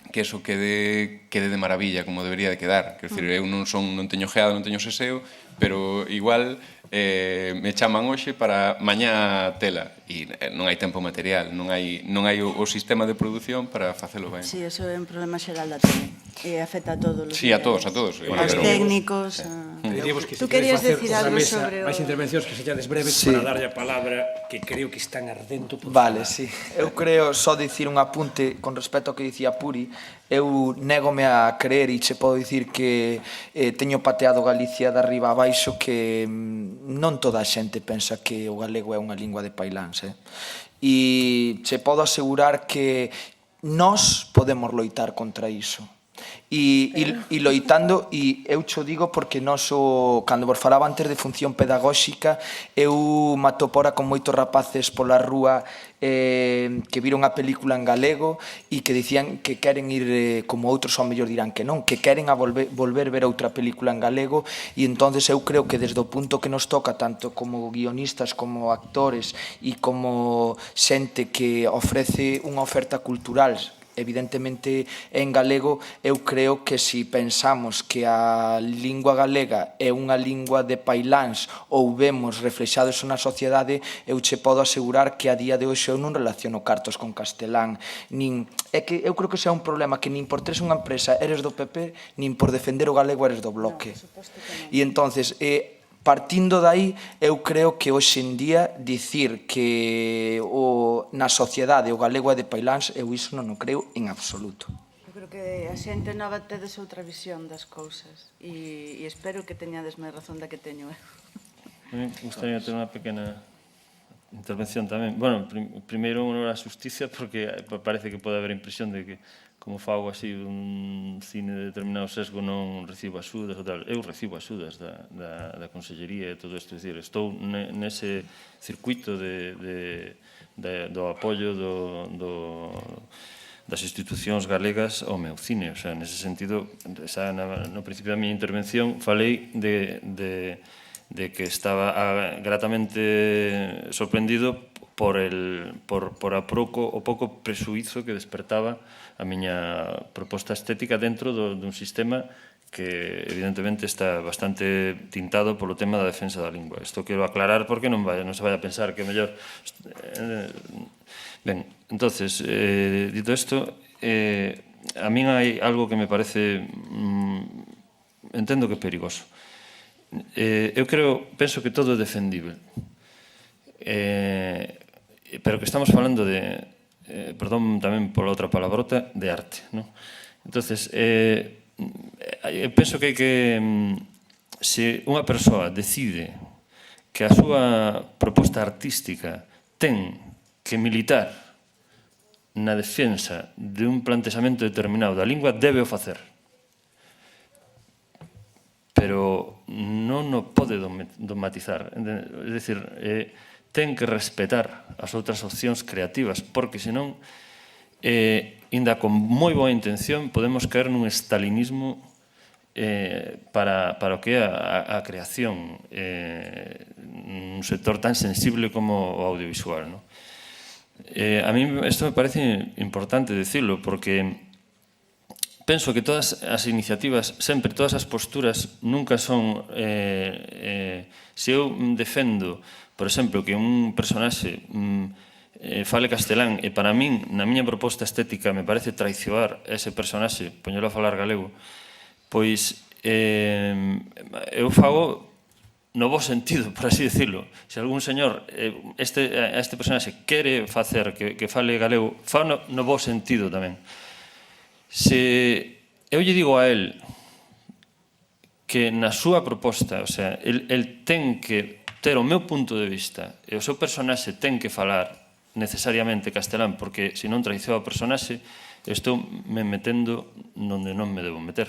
que eso quede de maravilla, como debería de quedar. Quer dizer, eu non teño geado, non teño seseo, pero igual me chaman hoxe para mañá tela, e non hai tempo material, non hai o sistema de produción para facelo ben. Sí, eso é un problema xeral da tele. E afecta a todos. Sí, a todos. Aos técnicos. Pediríamos que Tú se queres querías facer decir na algo mesa sobre máis intervencións que sellades breves Sí. para darlle a palabra que creo que están ardendo por Vale, falar. sí. Eu creo só dicir un apunte con respecto ao que dicía Puri. Eu négome a creer e che podo dicir que teño pateado Galicia de arriba a baixo que non toda a xente pensa que o galego é unha lingua de pailáns, E che podo asegurar que nós podemos loitar contra iso. E loitando, e eu cho digo porque cando vos falaba antes de función pedagóxica, eu me atopora con moitos rapaces pola rúa que viron a película en galego e que dicían que queren ir, como outros ao mellor dirán que non, que queren volver ver outra película en galego, e entonces eu creo que desde o punto que nos toca, tanto como guionistas, como actores e como xente que ofrece unha oferta cultural evidentemente en galego, eu creo que se pensamos que a lingua galega é unha lingua de pailáns ou vemos reflexado eso na sociedade, eu che podo asegurar que a día de hoxe eu non relaciono cartos con castelán, é que eu creo que ese é un problema que nin por tres unha empresa eres do PP, nin por defender o galego eres do Bloque. E entonces, partindo dai, eu creo que hoxe en día dicir que na sociedade o galego é de pailáns, eu iso non o creo en absoluto. Eu creo que a xente nova tedes outra visión das cousas e espero que teñades máis razón da que teño eu. Me gustaría ter unha pequena intervención tamén. Bueno, primeiro un honor á justicia, porque parece que pode haber a impresión de que como fago así un cine de determinado sesgo non recibo axudas ou tal. Eu recibo axudas da Consellería e todo isto. Dicir, estou nese circuito do apoio das institucións galegas ao meu cine. O sea, nese sentido, no principio da miña intervención falei de que estaba gratamente sorprendido por o pouco presuízo que despertaba a miña proposta estética dentro dun sistema que evidentemente está bastante tintado polo tema da defensa da lingua. Isto quero aclarar porque non se vai a pensar que é mellor... Ben, entonces, dito isto, a min hai algo que me parece, entendo que é perigoso. Eu penso que todo é defendible, pero que estamos falando de, perdón tamén pola outra palabrota, de arte, non? Entonces, eu penso que se unha persoa decide que a súa proposta artística ten que militar na defensa de un plantexamento determinado da lingua, debe o facer. Pero non o pode dogmatizar. É dicir, ten que respetar as outras opcións creativas, porque senón, inda con moi boa intención, podemos caer nun estalinismo para o que é a creación nun sector tan sensible como o audiovisual. A mí isto me parece importante decirlo, porque penso que todas as iniciativas, sempre todas as posturas nunca son... Se eu defendo, por exemplo, que un personaxe fale castelán e para min, na miña proposta estética, me parece traicionar ese personaxe, poñelo a falar galego, pois eu fago no bo sentido, por así decirlo. Se algún señor, este personaxe quere facer que fale galego, fago no bo sentido tamén. Se eu lle digo a él que na súa proposta, o sea, el ten que ter o meu punto de vista e o seu personaxe ten que falar necesariamente castelán, porque se non traizoa o personaxe, estou me metendo onde non me debo meter,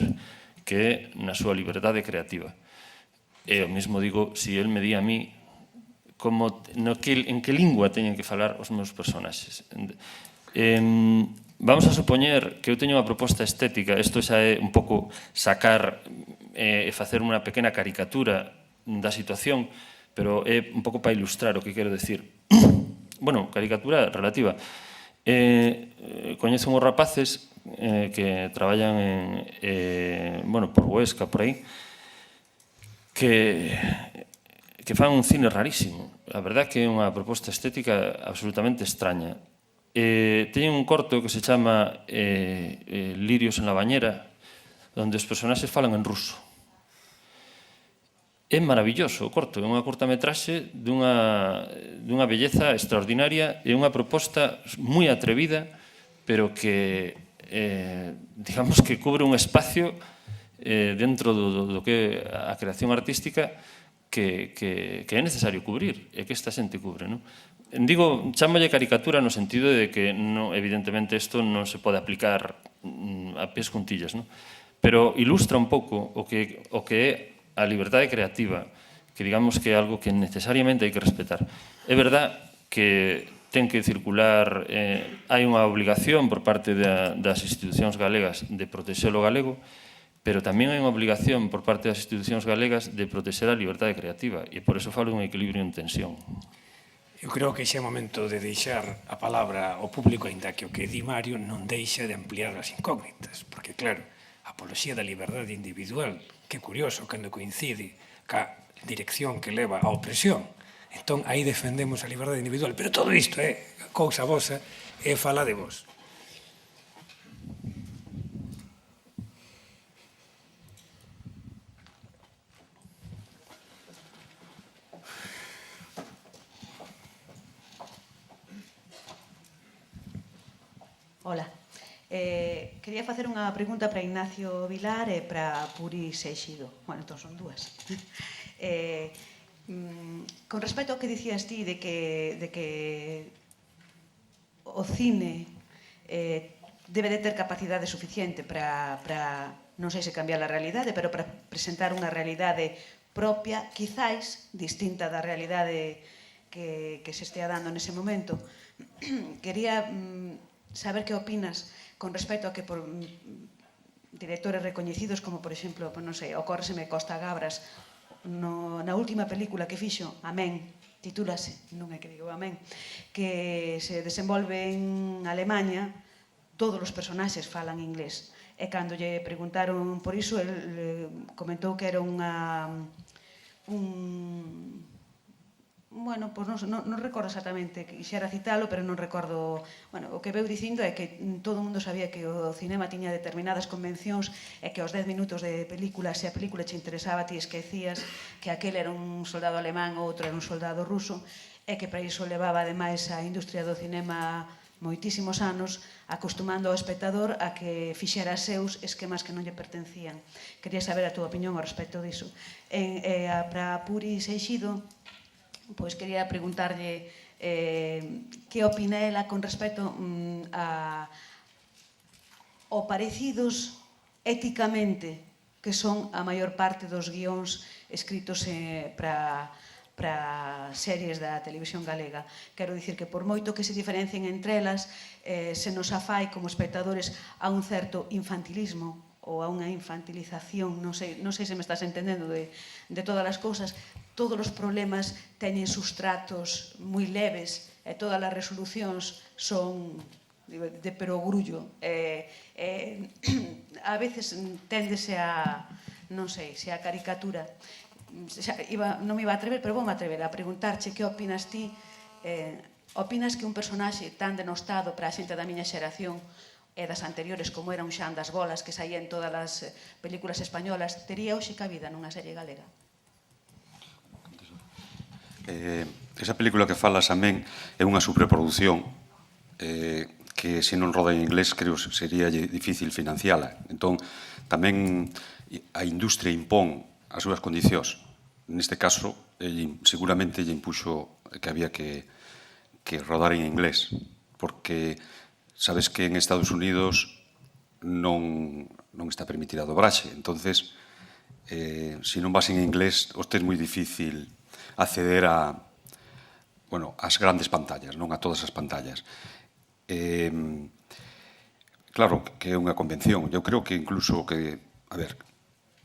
que é na súa liberdade creativa. E o mesmo digo, se el me di a mí en que lingua teñen que falar os meus personaxes. Vamos a supoñer que eu teño unha proposta estética, isto xa é un pouco sacar e facer unha pequena caricatura da situación, pero é un pouco para ilustrar o que quero decir. Bueno, caricatura relativa. Coñezo uns rapaces que traballan por Huesca, por aí, que fan un cine rarísimo. A verdad que é unha proposta estética absolutamente extraña. Teñen un corto que se chama Lirios en la bañera, onde os personaxes falan en ruso. É maravilloso o corto, é unha cortametraxe dunha belleza extraordinaria e unha proposta moi atrevida, pero que, digamos que cubre un espacio dentro do que é a creación artística que é necesario cubrir e que esta xente cubre, non? Digo, chámolle caricatura no sentido de que, evidentemente, isto non se pode aplicar a pies juntillas, non? Pero ilustra un pouco o que é a liberdade creativa, que digamos que é algo que necesariamente hai que respetar. É verdad que ten que circular, hai unha obligación por parte das institucións galegas de protexer o galego, pero tamén hai unha obligación por parte das institucións galegas de protexer a liberdade creativa, e por eso falo dun equilibrio en tensión. Eu creo que xa é momento de deixar a palabra ao público, aínda que o que di Mario non deixa de ampliar as incógnitas, porque, claro, a apoloxía da liberdade individual, que curioso, cando coincide ca dirección que leva á opresión. Entón, aí defendemos a liberdade individual. Pero todo isto é cousa vosa e fala de vos. Hola. Quería facer unha pregunta para Ignacio Vilar e para Puri Seixido. Bueno, entón son dúas. Con respecto ao que dicías ti de que o cine debe de ter capacidade suficiente para non sei se cambiar a realidade, pero para presentar unha realidade propia, quizáis distinta da realidade que se estea dando nese momento. Quería saber que opinas con respecto a que por directores recoñecidos como, por exemplo, non sei, ocórreseme Costa Gabras na última película que fixo, Amén, titúlase, non é que digo Amén, que se desenvolve en Alemanha, todos os personaxes falan inglés. E cando lle preguntaron por iso, el comentou que era Bueno, pois non recordo exactamente, quixera citalo, pero non recordo... Bueno, o que veu dicindo é que todo o mundo sabía que o cinema tiña determinadas convencións e que aos 10 minutos de película, se a película che interesaba, ti esquecías que aquel era un soldado alemán ou outro era un soldado ruso, e que para iso levaba, ademais, a industria do cinema moitísimos anos acostumando ao espectador a que fixera seus esquemas que non lle pertencían. Quería saber a túa opinión ao respecto diso. Para Puri Seixido, pois quería preguntarlle que opina ela con respecto ao parecidos éticamente que son a maior parte dos guións escritos para series da televisión galega. Quero dicir que por moito que se diferencien entre elas, se nos afai como espectadores a un certo infantilismo ou a unha infantilización, non sei se me estás entendendo de todas as cousas. Todos os problemas teñen sustratos moi leves e todas as resolucións son de perogrullo. A veces téndese a, non sei, se a caricatura. Non me iba a atrever, pero vou me atrever a preguntarche que opinas ti. Opinas que un personaxe tan denostado para a xente da miña xeración e das anteriores, como era un Xan das Bolas que saía en todas as películas españolas, tería hoxe cabida nunha serie galega? Esa película que falas amén é unha superproducción que se non roda en inglés creo sería difícil financiala. Entón, tamén a industria impón as súas condicións. Neste caso, seguramente lle impuxo que había que rodar en inglés, porque sabes que en Estados Unidos non está permitida a dobraxe. Entonces, se non vas en inglés, os tes moi difícil acceder a as grandes pantallas, non a todas as pantallas. Claro que é unha convención. Eu creo que incluso que,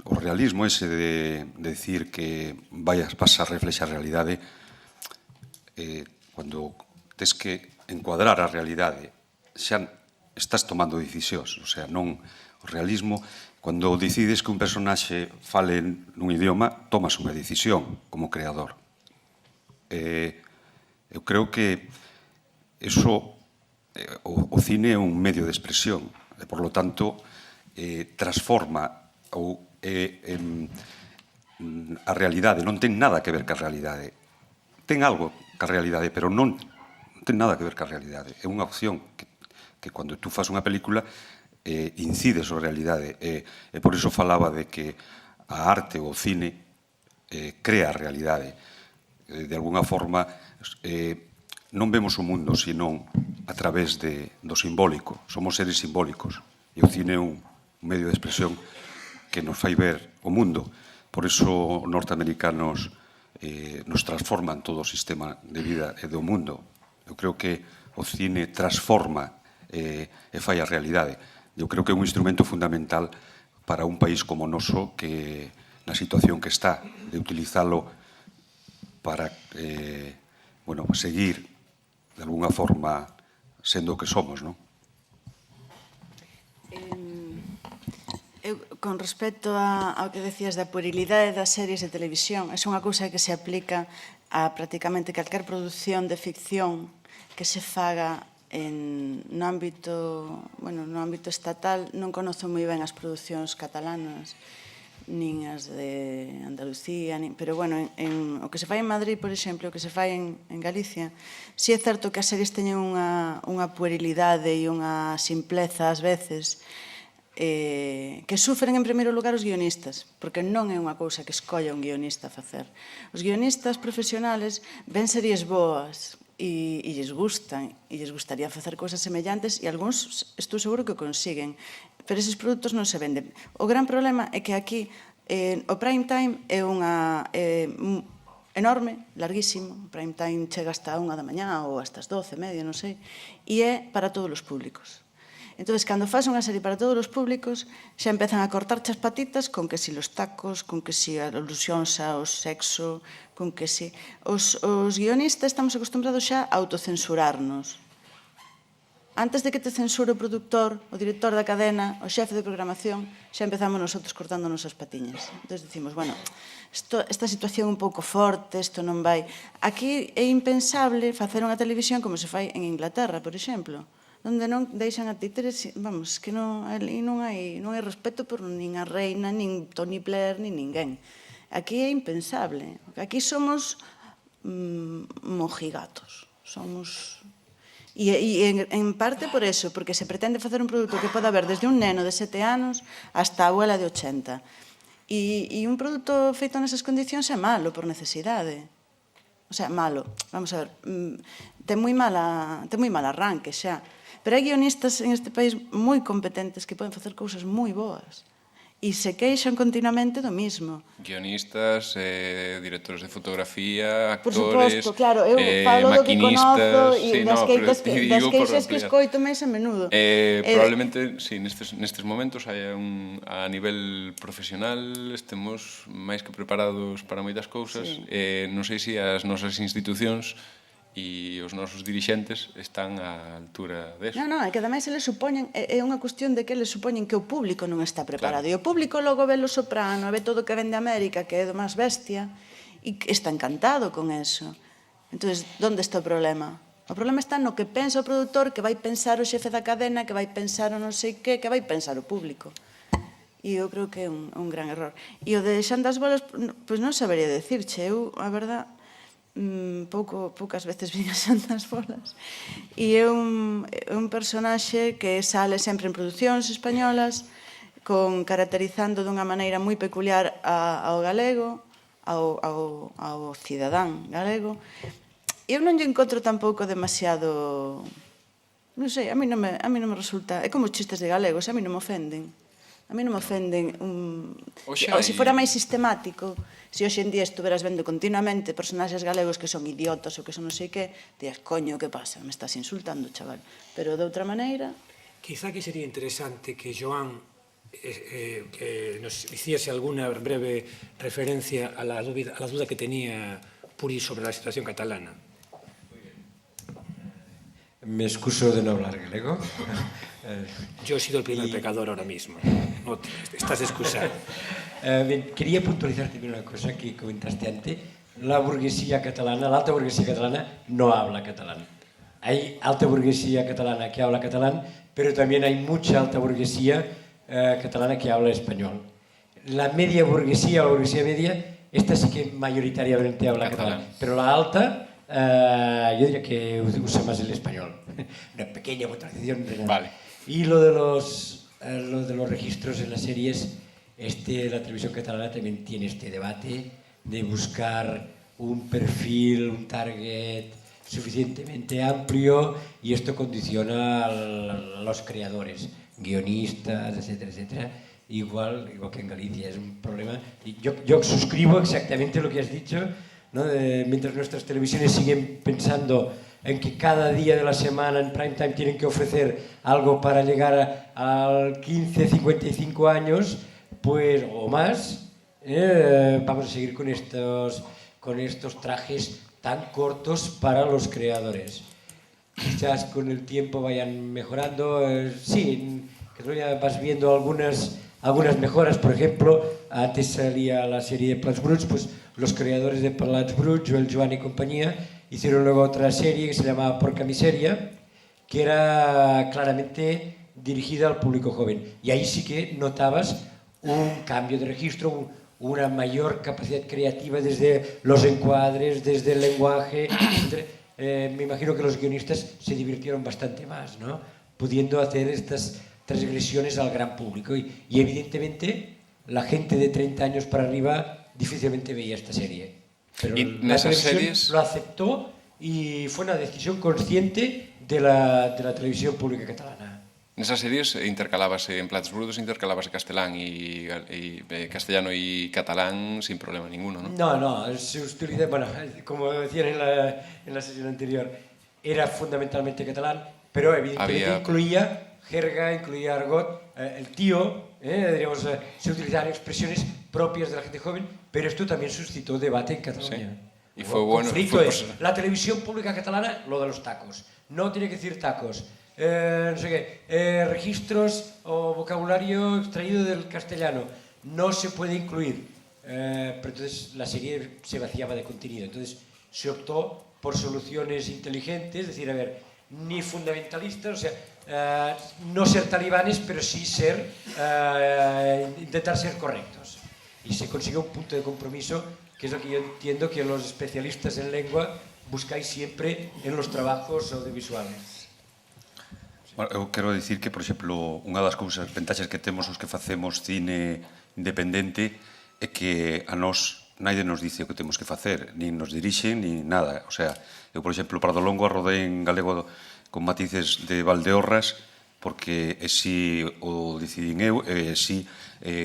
o realismo ese de decir que vas a reflexar a realidade, cando tes que encuadrar a realidade, xa estás tomando decisións. O sea, non o realismo, cando decides que un personaxe fale nun idioma, tomas unha decisión como creador. Eu creo que o cine é un medio de expresión e, por lo tanto, transforma a realidade. Non ten nada que ver ca realidade. Ten algo ca realidade, pero non ten nada que ver ca realidade. É unha opción que cando tú fas unha película incide sobre a realidade. E por iso falaba de que a arte ou o cine crea a realidade. De alguna forma, non vemos o mundo senón a través do simbólico. Somos seres simbólicos. E o cine é un medio de expresión que nos fai ver o mundo. Por iso os norteamericanos nos transforman todo o sistema de vida e do mundo. Eu creo que o cine transforma e fai a realidade. Eu creo que é un instrumento fundamental para un país como o noso que na situación que está, de utilizalo para seguir de alguna forma sendo o que somos, non? Eu, con respecto ao que decías da puerilidade das series de televisión, é unha cousa que se aplica a prácticamente calquer produción de ficción que se faga no ámbito estatal. Non conozo moi ben as producións catalanas, nin as de Andalucía, pero, o que se fai en Madrid, por exemplo, o que se fai en Galicia, si é certo que as series teñen unha puerilidade e unha simpleza ás veces que sufren en primeiro lugar os guionistas, porque non é unha cousa que escolla un guionista a facer. Os guionistas profesionales ven series boas e lles gustan, e lles gustaría facer cousas semellantes, e algúns estou seguro que o consiguen, pero eses produtos non se venden. O gran problema é que aquí o prime time é enorme, larguísimo. O prime time chega hasta a 1 da mañá ou hasta as 12:30, non sei, e é para todos os públicos. Entón, cando faz unha serie para todos os públicos, xa empezan a cortarche as patitas con que si los tacos, con que si alusións ao sexo, con que si... Os guionistas estamos acostumbrados xa a autocensurarnos. Antes de que te censure o produtor, o director da cadena, o xefe de programación, xa empezamos nosotros cortándonos as patiñas. Entón, decimos, esta situación un pouco forte, isto non vai... Aquí é impensable facer unha televisión como se fai en Inglaterra, por exemplo, onde non deixan a títeres, que non hai respeto por nin a reina, nin Tony Blair, nin ninguén. Aquí é impensable. Aquí somos mojigatos. Somos... E en parte por eso, porque se pretende facer un produto que poda ver desde un neno de 7 anos hasta a abuela de 80. E un produto feito nesas condicións é malo por necesidade. O sea, malo. Vamos a ver, ten moi mal arranque xa. Pero hai guionistas en este país moi competentes que poden facer cousas moi boas e se queixan continuamente do mismo. Guionistas, directores de fotografía, actores, por suposto, claro, eu falo do que conozo e das queixas que escoito máis a menudo. Probablemente, sí, nestes momentos a nivel profesional estemos máis que preparados para moitas cousas. Non sei se as nosas institucións e os nosos dirixentes están á altura deso. Non, é que ademais eles supoñen, é unha cuestión de que eles supoñen que o público non está preparado. E o público logo ve Lo Soprano, ve todo o que ven de América, que é do máis bestia, e está encantado con eso. Entón, onde está o problema? O problema está no que pensa o produtor, que vai pensar o xefe da cadena, que vai pensar o non sei que vai pensar o público. E eu creo que é un gran error. E o de Xan das Bolas, pois non sabería decirche, eu, a verdad, poucas veces vin a Xan das Bolas, e é un personaxe que sale sempre en producións españolas, caracterizando dunha maneira moi peculiar ao galego, ao cidadán galego. Eu non lle encontro tampouco demasiado, non sei, a mí non me resulta, é como os chistes de galegos, a mí non me ofenden. A mí non me ofenden, se fora máis sistemático, se hoxe en día estuveras vendo continuamente personaxes galegos que son idiotas ou que son non sei que, dias, coño, que pasa? Me estás insultando, chaval. Pero de outra maneira... Quizá que sería interesante que Joan que nos hiciese alguna breve referencia a la duda que tenía Puri sobre la situación catalana. Me excuso de no hablar galego. Yo he sido el primer pecador ahora mismo. No, estás excusado. Quería puntualizar también una cosa que comentaste antes. La burguesía catalana, la alta burguesía catalana, no habla catalán. Hay alta burguesía catalana que habla catalán, pero también hay mucha alta burguesía catalana que habla español. La media burguesía, la burguesía media, esta sí que mayoritariamente habla catalán. Pero la alta... yo diría que usa más el español. Una pequeña puntualización. Vale. Y lo de los registros en las series, la televisión catalana también tiene este debate de buscar un perfil, un target suficientemente amplio, y esto condiciona a los creadores, guionistas, etcétera, etcétera. Igual que en Galicia, es un problema. Y yo suscribo exactamente lo que has dicho, ¿no? Mientras nuestras televisiones siguen pensando en que cada día de la semana en prime time tienen que ofrecer algo para llegar al 15, 55 años, pues, o más, vamos a seguir con estos trajes tan cortos para los creadores. Quizás con el tiempo vayan mejorando. Sí, en Cataluña vas viendo algunas mejoras. Por ejemplo, antes salía la serie de Plats Bruts, pues los creadores de Plats Bruts, Joel Joan y compañía, hicieron luego otra serie que se llamaba Porca Miseria, que era claramente dirigida al público joven. Y ahí sí que notabas un cambio de registro, una mayor capacidad creativa desde los encuadres, desde el lenguaje. Me imagino que los guionistas se divirtieron bastante más, ¿no? Pudiendo hacer estas transgresiones al gran público. Y evidentemente la gente de 30 años para arriba difícilmente veía esta serie. Pero la televisión lo aceptó y fue una decisión consciente de la televisión pública catalana. Nesas series intercalábase en Plats Brutos, intercalábase castellano y catalán sin problema ninguno, ¿no? No, se utilizaba, bueno, como decían en la sesión anterior, era fundamentalmente catalán, pero evidentemente incluía jerga, incluía argot, el tío, diríamos, se utilizaban expresiones propias de la gente joven, pero esto también suscitó debate en Cataluña. Sí. Y fue bueno. Conflicto la televisión pública catalana, lo de los tacos. No tiene que decir tacos. No sé qué, registros o vocabulario extraído del castellano. No se puede incluir. Pero entonces la serie se vaciaba de contenido. Entonces se optó por soluciones inteligentes, es decir, a ver, ni fundamentalistas, o sea, no ser talibanes, pero sí intentar ser correctos. Y se consiguió un punto de compromiso, que es lo que yo entiendo que los especialistas en lengua buscáis siempre en los trabajos audiovisuales. Bueno, eu quero dicir que, por exemplo, unha das cousas, ventaxas que temos os que facemos cine independente é que a nós naide nos dice o que temos que facer, nin nos dirixen, nin nada. O sea, eu, por exemplo, Pardolongo a rodei en galego con matices de Valdeorras, porque si o decidín eu, si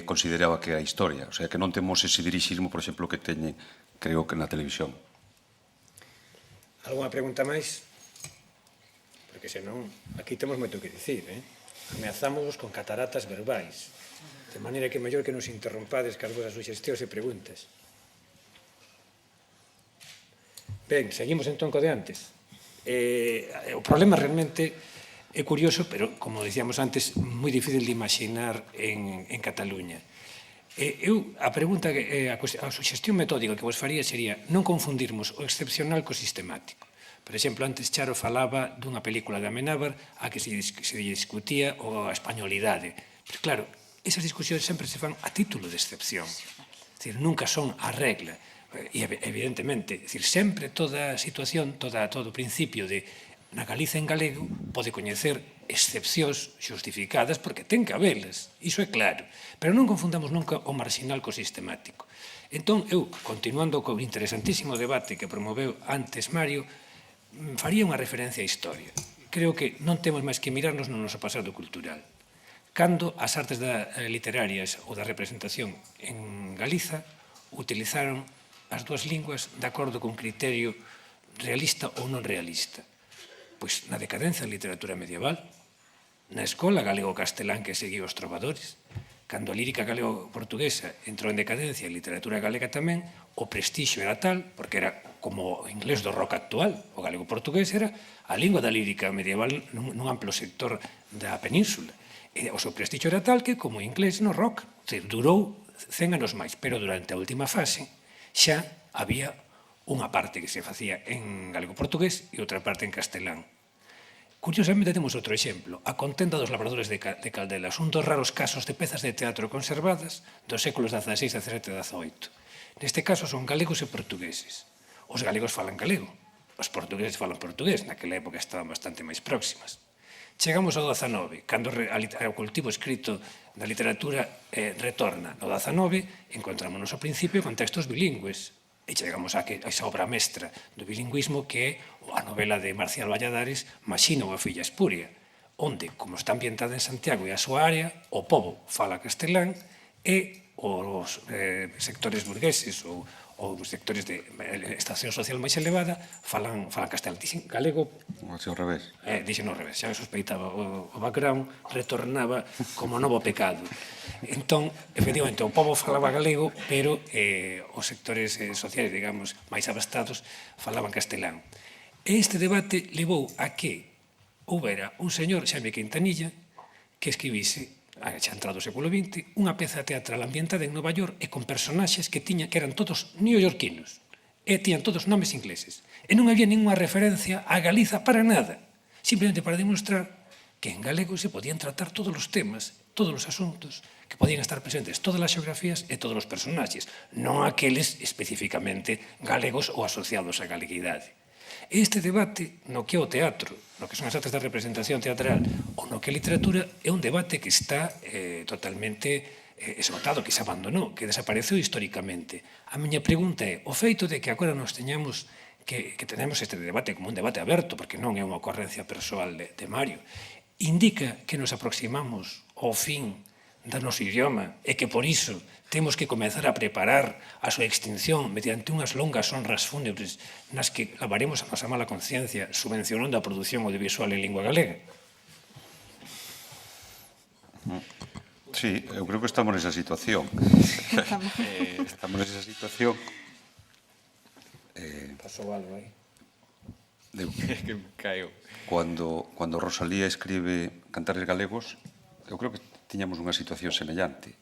consideraba que era historia. O sea, que non temos ese dirixismo, por exemplo, que teñen, creo que na televisión. Alguna pregunta máis? Porque senón, aquí temos moito que dicir, Ameazamos con cataratas verbais, de maneira que é mellor que nos interrompades cas vosas suxestións e preguntas. Ben, seguimos entón co de antes. O problema realmente é curioso, pero, como dicíamos antes, moi difícil de imaginar en Cataluña. A pregunta, a suxestión metódica que vos faría sería non confundirmos o excepcional co sistemático. Por exemplo, antes Charo falaba dunha película de Amenábar a que se discutía a españolidade. Pero claro, esas discusións sempre se fan a título de excepción. É dicir, nunca son a regla. E evidentemente, sempre toda situación, todo principio de na Galiza en galego pode coñecer excepcións xustificadas porque ten que habelas, iso é claro. Pero non confundamos nunca o marxinal co sistemático. Entón, eu, continuando co interesantísimo debate que promoveu antes Mario, faría unha referencia á historia. Creo que non temos máis que mirarnos no noso pasado cultural. Cando as artes literarias ou da representación en Galiza utilizaron as dúas linguas de acordo con criterio realista ou non realista. Pois na decadencia da literatura medieval, na escola galego-castelán que seguiu os trovadores, cando a lírica galego-portuguesa entrou en decadencia e a literatura galega tamén, o prestixio era tal, porque era como o inglés do rock actual, o galego-portugués era a lingua da lírica medieval nun amplo sector da península. E o seu prestixio era tal que, como o inglés no rock, durou 100 anos máis, pero durante a última fase xa había unha parte que se facía en galego-portugués e outra parte en castelán. Curiosamente, temos outro exemplo, a contenda dos labradores de Caldelas, un dos raros casos de pezas de teatro conservadas dos séculos XVI, XVII e XVIII. Neste caso son galegos e portugueses. Os galegos falan galego, os portugueses falan portugués, naquela época estaban bastante máis próximas. Chegamos ao XIX, cando o cultivo escrito da literatura retorna ao XIX, encontrámonos ao principio con textos bilingües. E chegamos a esa obra mestra do bilingüismo que é a novela de Marcial Valladares, Maxina ou a filla espuria, onde, como está ambientada en Santiago e a súa área, o pobo fala castelán e os sectores burgueses ou os sectores de estación social máis elevada falan castelán. Dixen galego... Dixen ao revés. Dixen ao revés, xa sospeitaba. O background retornaba como novo pecado. Entón, efectivamente, o pobo falaba galego, pero os sectores sociais, digamos, máis abastados, falaban castelán. E este debate levou a que houbera un señor, Xaime Quintanilla, que escribise xa entrado o século XX, unha peza teatral ambientada en Nova York e con personaxes que eran todos neoyorquinos e tiñan todos nomes ingleses. E non había ninguna referencia a Galiza para nada, simplemente para demostrar que en galego se podían tratar todos os temas, todos os asuntos, que podían estar presentes todas as xeografías e todos os personaxes, non aqueles especificamente galegos ou asociados á galeguidade. Este debate no que é o teatro, no que son as artes da representación teatral ou no que é a literatura, é un debate que está totalmente esgotado, que se abandonou, que desapareceu históricamente. A miña pregunta é, o feito de que agora nos teñamos que tenemos este debate como un debate aberto, porque non é unha ocorrencia persoal de Mario, indica que nos aproximamos ao fin do noso idioma e que por iso temos que comezar a preparar a súa extinción mediante unhas longas honras fúnebres nas que lavaremos a nosa mala conciencia subvencionando a produción audiovisual en lingua galega. Sí, eu creo que estamos nesa situación. Estamos nesa situación. Pasou algo aí. Que caeu. Cuando Rosalía escribe Cantares Galegos, eu creo que tiñamos unha situación semellante.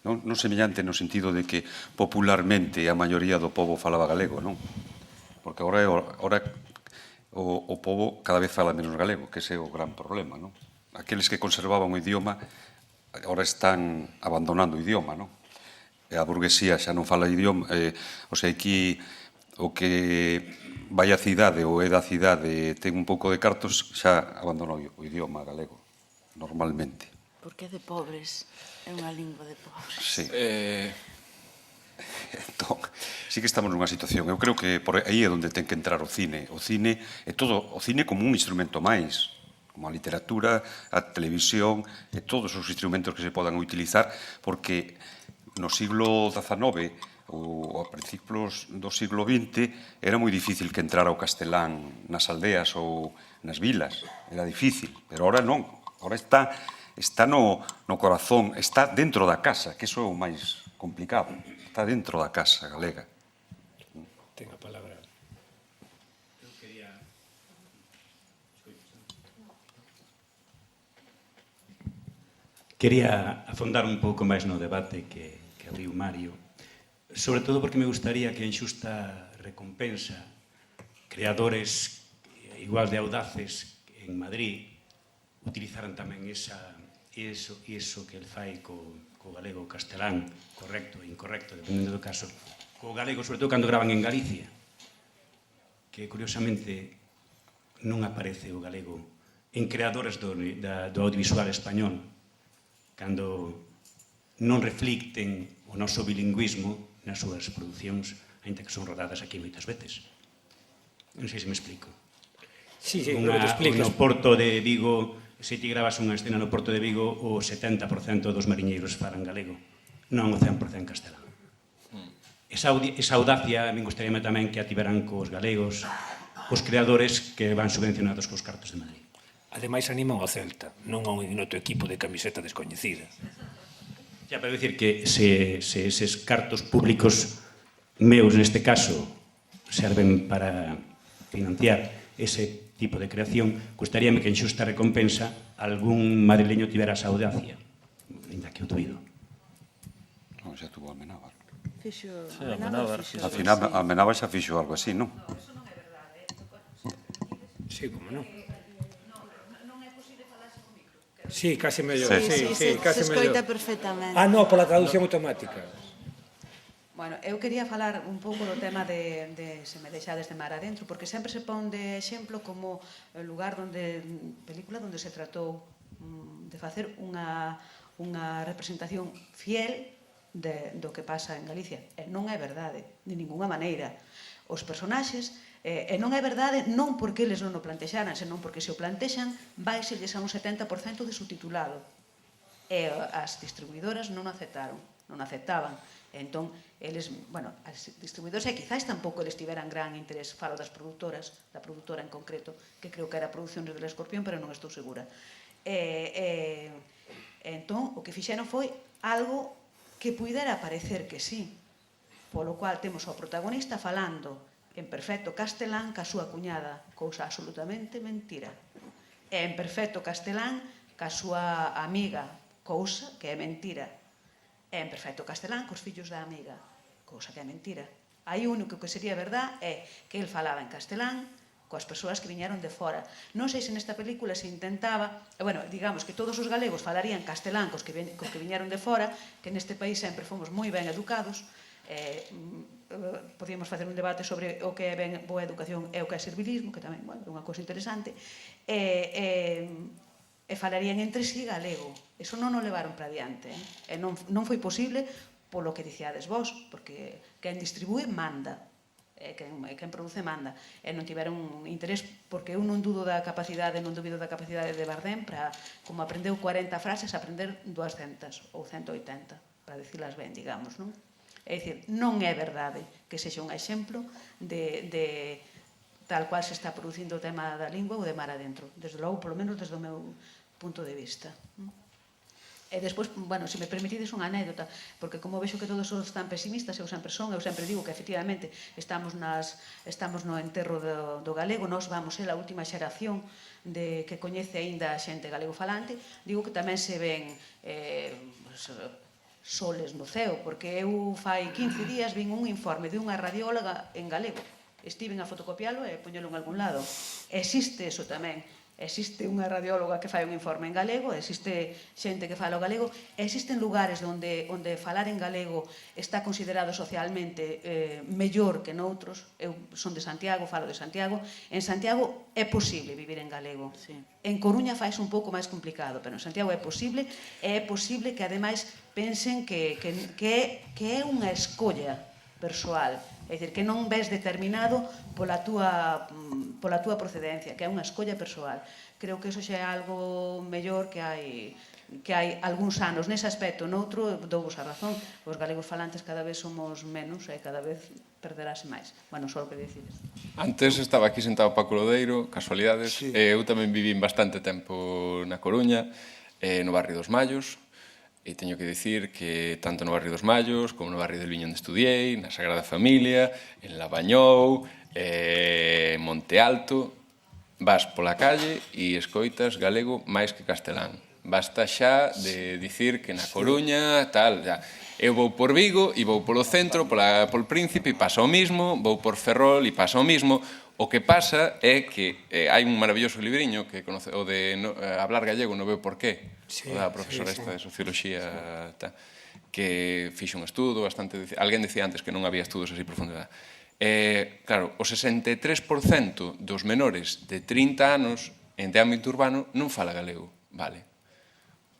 Non semellante no sentido de que popularmente a maioría do pobo falaba galego, non? Porque agora o pobo cada vez fala menos galego, que ese é o gran problema, non? Aqueles que conservaban o idioma agora están abandonando o idioma, non? E a burguesía xa non fala idioma, o sea, aquí o que vai á cidade ou é da cidade ten un pouco de cartos, xa abandonou o idioma galego, normalmente. Porque é de pobres, é unha lingua de pobres. Sí. Entón, sí que estamos nunha situación. Eu creo que por aí é onde ten que entrar o cine. O cine é todo, o cine como un instrumento máis, como a literatura, a televisión, e todos os instrumentos que se podan utilizar, porque no siglo XIX ou a principios do siglo XX era moi difícil que entrara o castelán nas aldeas ou nas vilas. Era difícil, pero ahora non. Ahora está no corazón, está dentro da casa, que iso é o máis complicado. Está dentro da casa galega. Ten a palabra. Quería afondar un pouco máis no debate que abriu Mario, sobre todo porque me gustaría que en xusta recompensa creadores igual de audaces en Madrid utilizaran tamén iso que el fai co galego castelán, correcto e incorrecto, dependendo do caso, co galego, sobre todo cando graban en Galicia, que curiosamente non aparece o galego en creadores do audiovisual español, cando non reflicten o noso bilingüismo nas súas producións, ainda que son rodadas aquí moitas veces. Non sei se me explico. Sí, creo que te explicas. No Porto de Vigo, se ti gravas unha escena no Porto de Vigo, o 70% dos mariñeiros falan galego, non o 100% castelán. Esa audacia, me gustaría tamén que a tiveran cos galegos, os creadores que van subvencionados cos cartos de Madrid. Ademais, animan ao Celta, non a un ignoto equipo de camiseta descoñecida. Ya, pero decir que se eses cartos públicos meus, neste caso, serven para financiar ese tipo de creación, gustaríame que en xusta recompensa algún madrileño tivera esa audacia, ainda que o duido. Non, xa tuvo Amenábar. Fixo, Amenábar. Al final, Amenábar xa fixo algo así, non? Sí, como non. Sí, case mellor. Sí, case se mellor. escoita perfectamente. Ah, non, pola traducción automática. Bueno, eu quería falar un pouco do tema de se me deixades de mar adentro, porque sempre se pon de exemplo como o lugar película onde se tratou de facer unha representación fiel do que pasa en Galicia. E non é verdade, de ninguna maneira. Os personaxes, e non é verdade non porque eles non o plantexaran, senón porque se o plantexan, vaiselles a un 70% de subtitulado. E as distribuidoras non o aceptaban. Entón, eles, bueno, as distribuidoras, e quizás tampouco eles tiveran gran interés, falo das produtoras, da produtora en concreto, que creo que era Producciones del Escorpión, pero non estou segura. Entón, o que fixeron foi algo que puidera parecer que sí, polo cual temos ao protagonista falando en perfecto castelán ca súa cuñada, cousa absolutamente mentira. E en perfecto castelán ca súa amiga, cousa que é mentira. E en perfecto castelán cos fillos da amiga, cousa que é mentira. Aí o único que sería verdad é que el falaba en castelán coas persoas que viñeron de fora. Non sei se nesta película se intentaba, bueno, digamos que todos os galegos falarían castelán cos que viñeron de fora, que neste país sempre fomos moi ben educados, podíamos facer un debate sobre o que é ben boa educación e o que é servilismo, que tamén é unha cousa interesante, e falarían entre sí galego. Eso non o levaron para diante, e non foi posible polo que diciades vos, porque quen distribúe manda, e quen produce manda, e non tiveron interés, porque eu non dubido da capacidade de Bardem para, como aprendeu 40 frases, aprender 200 ou 180, para dicilas ben, digamos, non? É dicir, non é verdade que sexa un exemplo de tal cual se está producindo o tema da lingua ou de mar adentro. Desde logo, polo menos desde o meu punto de vista. E despois, bueno, se me permitides unha anécdota, porque como vexo que todos son tan pesimistas, eu sempre digo que efectivamente estamos no enterro do galego, nós vamos ser a última xeración que coñece aínda a xente galego falante, digo que tamén se ven soles no ceo, porque eu fai 15 días vin un informe de unha radióloga en galego. Estiven a fotocopialo e poñelo en algún lado. Existe eso tamén. Existe unha radióloga que fai un informe en galego, existe xente que fala o galego, existen lugares onde falar en galego está considerado socialmente mellor que noutros. Eu son de Santiago, falo de Santiago. En Santiago é posible vivir en galego. En Coruña fais un pouco máis complicado, pero en Santiago é posible, e é posible que ademais pensen que é unha escolla persoal, é dicir, que non ves determinado pola túa procedencia, que é unha escolla persoal. Creo que iso xa é algo mellor que hai algúns anos nese aspecto. Noutro, douvos a razón, os galegos falantes cada vez somos menos e cada vez perderase máis. Bueno, só o que decides. Antes estaba aquí sentado Paco Lodeiro, casualidades, e eu tamén vivín bastante tempo na Coruña, no barrio dos Mallos, e teño que dicir que tanto no barrio dos Mallos como no barrio del Viño onde estudiei, na Sagrada Familia, en Labañou, Monte Alto, vas pola calle e escoitas galego máis que castelán. Basta xa de dicir que na Coruña, tal, ya. Eu vou por Vigo e vou polo centro, polo Príncipe e pasa o mismo, vou por Ferrol e pasa o mismo. O que pasa é que hai un maravilloso libriño que o de Hablar Gallego non veo por qué, o da profesora esta de Socioloxía, que fixe un estudo bastante... Alguén dicía antes que non había estudos así profundidade. Claro, o 63% dos menores de 30 anos de ámbito urbano non fala galego, vale.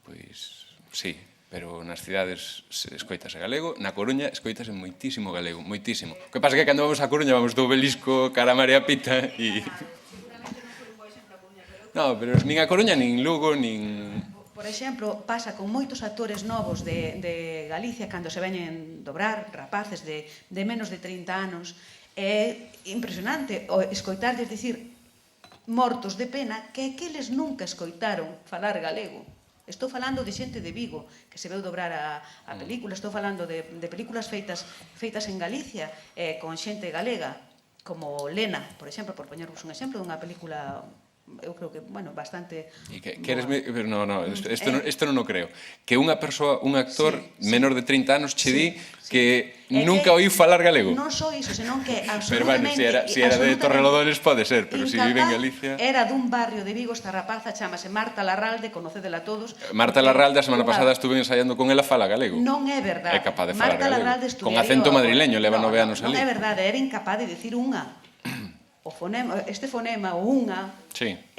Pois, sí, pero nas cidades escoitase galego, na Coruña escoitase moitísimo galego, moitísimo. O que pasa é que cando vamos á Coruña vamos do Obelisco cara a María Pita e... Non, pero nin a Coruña, nin Lugo, nin... Por exemplo, pasa con moitos actores novos de Galicia cando se veñen dobrar, rapaces de menos de 30 anos. É impresionante escoitarles dicir mortos de pena que eles nunca escoitaron falar galego. Estou falando de xente de Vigo, que se veu dobrar a película, estou falando de películas feitas en Galicia, con xente galega, como Lena, por exemplo, por poñervos un exemplo dunha película, eu creo que, bueno, bastante... No, isto non o creo. Que unha persoa, un actor menor de 30 anos che di que nunca oí falar galego. Non só iso, senón que Pero, bueno, se era de Torrelodones pode ser, pero se vive en Galicia... Era dun barrio de Vigo, esta rapaza chamase Marta Larralde, conocedela todos. Marta Larralde, a semana pasada estuve ensaiando con ela, fala galego. Non é verdade. É capaz de falar galego. Con acento madrileño, leva 9 anos ali. Non é verdade, era incapaz de dicir unha. Este fonema, o unha,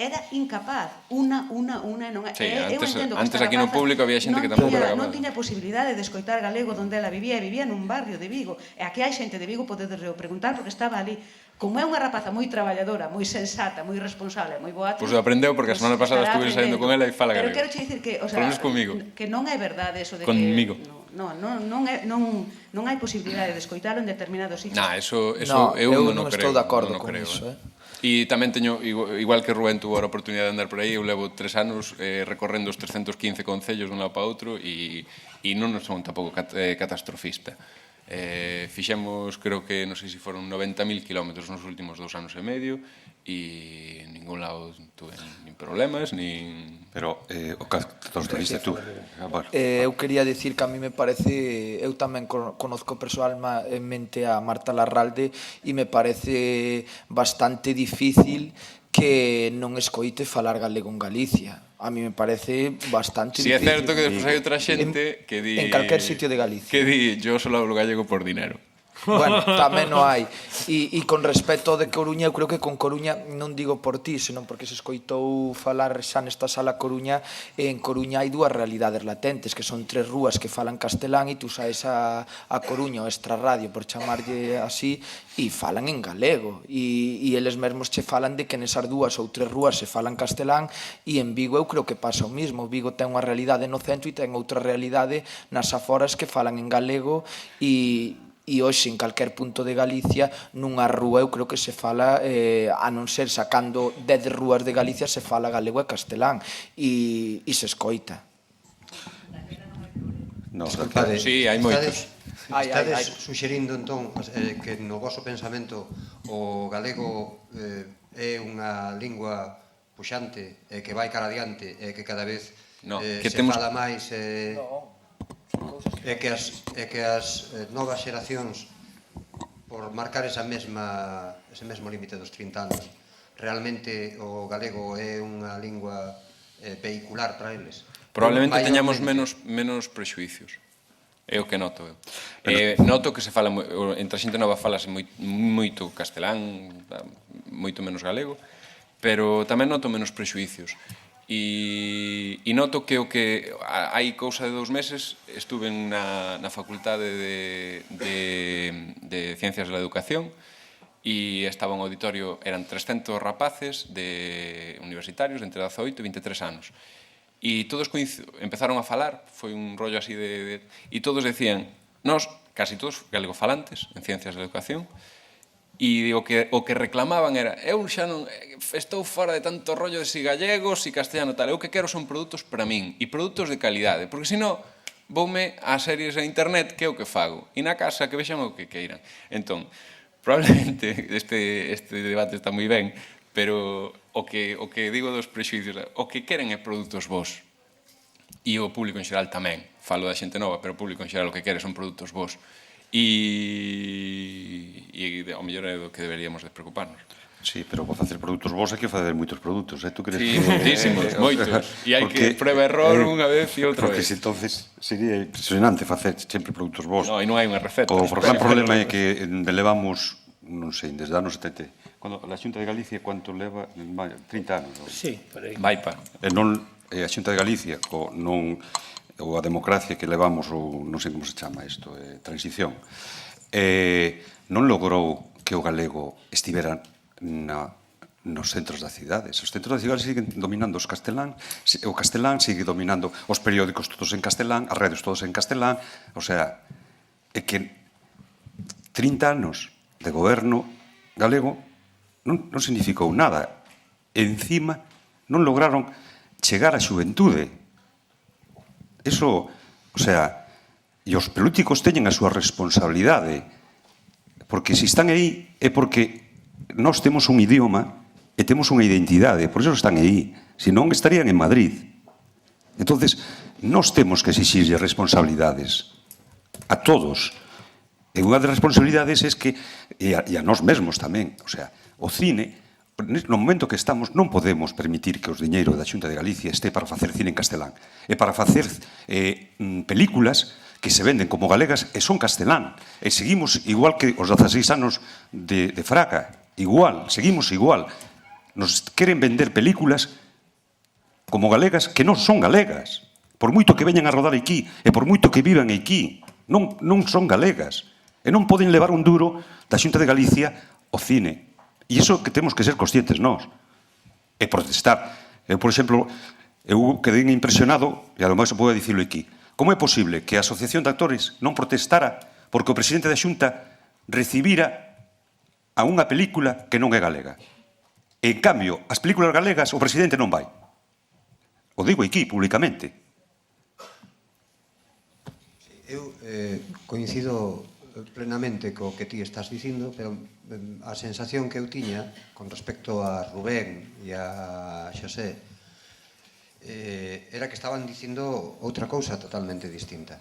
era incapaz. Unha, non é. Antes aquí no público había xente que tampouco era capaz. Non tiña posibilidade de escoitar galego onde ela vivía nun barrio de Vigo. E aquí hai xente de Vigo, podedes preguntar, porque estaba ali. Como é unha rapaza moi traballadora, moi sensata, moi responsable, moi boa... Pois aprendeu, porque a semana pasada estuve ensaiando con ela e fala galego. Pero quero che dicir que, o sea, que non é verdade eso de que... Conmigo. Non hai posibilidade de escoitalo en determinados sitios. Eu non estou de acordo con iso. E tamén teño, igual que Rubén tuvo a oportunidade de andar por aí, eu levo 3 anos recorrendo os 315 concellos dun lado para outro e non son tampouco catastrofista. Fixemos, creo que, non sei se foron 90.000 kilómetros nos últimos 2 anos e medio e en ningún lado tuve nin problemas, nin... Pero o que tuviste tú? Eu quería decir que a mí me parece, eu tamén conozco personalmente a Marta Larralde e me parece bastante difícil que non escoite falar galego en Galicia. A mí me parece bastante difícil. Si é certo que despois hai outra xente que di... En calquer sitio de Galicia. Que di, yo solo hablo gallego por dinero. Bueno, tamén non hai. E con respecto de Coruña, eu creo que con Coruña, non digo por ti, senón porque se escoitou falar xa nesta sala Coruña, en Coruña hai dúas realidades latentes, que son 3 rúas que falan castelán e tú saes a Coruña, o extrarradio, por chamarlle así, e falan en galego. E eles mesmos che falan de que nesas 2 ou 3 rúas se falan castelán e en Vigo eu creo que pasa o mismo. Vigo ten unha realidade no centro e ten outra realidade nas aforas que falan en galego e hoxe en calquer punto de Galicia nunha rúa eu creo que se fala a non ser sacando 10 rúas de Galicia se fala galego e castelán e se escoita. Sí, hai moitos. Estades suxerindo entón que no voso pensamento o galego é unha lingua puxante que vai cara adiante e que cada vez se fala máis e que as novas xeracións por marcar ese mesmo límite dos 30 anos realmente o galego é unha lingua vehicular para eles. Probablemente teñamos menos prexuicios. É o que noto eu. Noto que se fala entre a xente nova falase moito castelán, moito menos galego, pero tamén noto menos prexuicios. E noto que hai cousa de 2 meses estuve na Facultade de Ciencias da Educación e estaba un auditorio, eran 300 rapaces universitarios de entre 18 e 23 anos e todos empezaron a falar, foi un rollo así e todos decían, nós, casi todos galegofalantes en Ciencias da Educación, e o que reclamaban era eu xa non estou fora de tanto rollo de si gallego, si castellano tal, eu que quero son produtos para min e produtos de calidade, porque senón voume a series a internet que é o que fago e na casa que vexan o que queiran. Entón, probablemente este debate está moi ben, pero o que digo dos prexuicios, o que queren é produtos vos. e o público en xeral tamén. Falo da xente nova, pero o público en xeral o que quere son produtos bons. E ao mellor é do que deberíamos de preocuparnos. Sí, pero para facer produtos vos hai que facer moitos produtos, tú crees Sí, que... moitísimos, moitos. E hai que prueba error unha vez e outra vez. Porque entonces sería impresionante facer sempre produtos vos. No, e non hai unha receta. O gran problema é que levamos, non sei, desde anos 70. Cando a Xunta de Galicia, quanto leva? 30 anos. Sí, por aí. Vaipa. E non a Xunta de Galicia, ou a democracia que levamos, ou non sei como se chama isto, transición, non logrou que o galego estivera nos centros das cidades. Os centros das cidades siguen dominando o castelán sigue dominando os periódicos todos en castelán, as redes todos en castelán, o sea, é que 30 anos de goberno galego non significou nada. Encima, non lograron chegar á xuventude. Eso, o sea, e os políticos teñen a súa responsabilidade, porque se están aí é porque nós temos un idioma e temos unha identidade, por iso están aí, senón estarían en Madrid. Entonces, nós temos que exixirlle responsabilidades a todos. E unha das responsabilidades é que, e a nós mesmos tamén, o sea, o cine, no momento que estamos, non podemos permitir que os diñeiro da Xunta de Galicia este para facer cine en castelán, e para facer películas que se venden como galegas e son castelán. E seguimos igual que os 16 anos de Fraga, igual, seguimos igual. Nos queren vender películas como galegas que non son galegas. Por moito que veñan a rodar aquí e por moito que vivan aquí, non son galegas. E non poden levar un duro da Xunta de Galicia ao cine. E iso que temos que ser conscientes nós. E protestar. Eu, por exemplo, quedei impresionado, e a lo máis se pode dicirlo aquí, como é posible que a Asociación de Actores non protestara porque o presidente da Xunta recibira a unha película que non é galega? E, en cambio, as películas galegas o presidente non vai. O digo aquí, públicamente. Eu coincido plenamente co que ti estás dicindo, pero a sensación que eu tiña con respecto a Rubén e a Xosé era que estaban dicindo outra cousa totalmente distinta.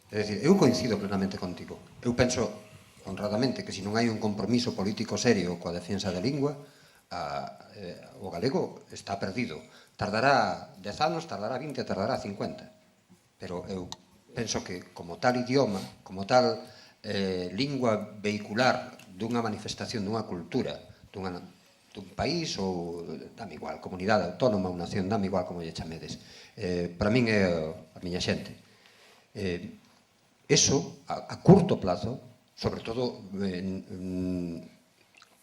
É dicir, eu coincido plenamente contigo. Eu penso honradamente que se non hai un compromiso político serio coa defensa da lingua, o galego está perdido. Tardará 10 anos, tardará 20, tardará 50. Pero eu penso que como tal idioma, como tal lingua vehicular dunha manifestación, dunha cultura, dun país ou, dame igual, comunidade autónoma ou nación, dame igual como lle chamedes, para min é a miña xente. Eso, a curto plazo, sobre todo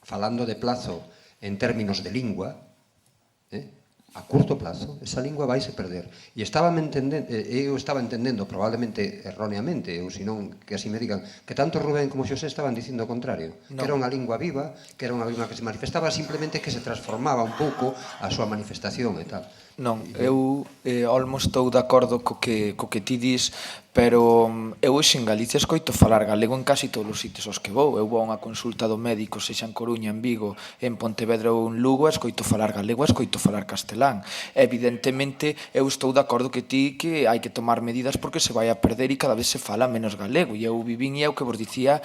falando de plazo en términos de lingua, a curto plazo, esa lingua vaise perder. E eu estaba entendendo, probablemente erróneamente, ou senón que así me digan, que tanto Rubén como Xosé estaban dicindo o contrario, que era unha lingua viva, que era unha lingua que se manifestaba, simplemente que se transformaba un pouco a súa manifestación e tal. Non, eu olmo estou de acordo co que ti dis, pero eu hoxe en Galicia escoito falar galego en casi todos os sitios aos que vou. Eu vou a unha consulta do médico, sexa en Coruña, en Vigo, en Pontevedra ou en Lugo, escoito falar galego, escoito falar castelán. Evidentemente, eu estou de acordo que ti que hai que tomar medidas porque se vai a perder e cada vez se fala menos galego. E eu vivín e é o que vos dicía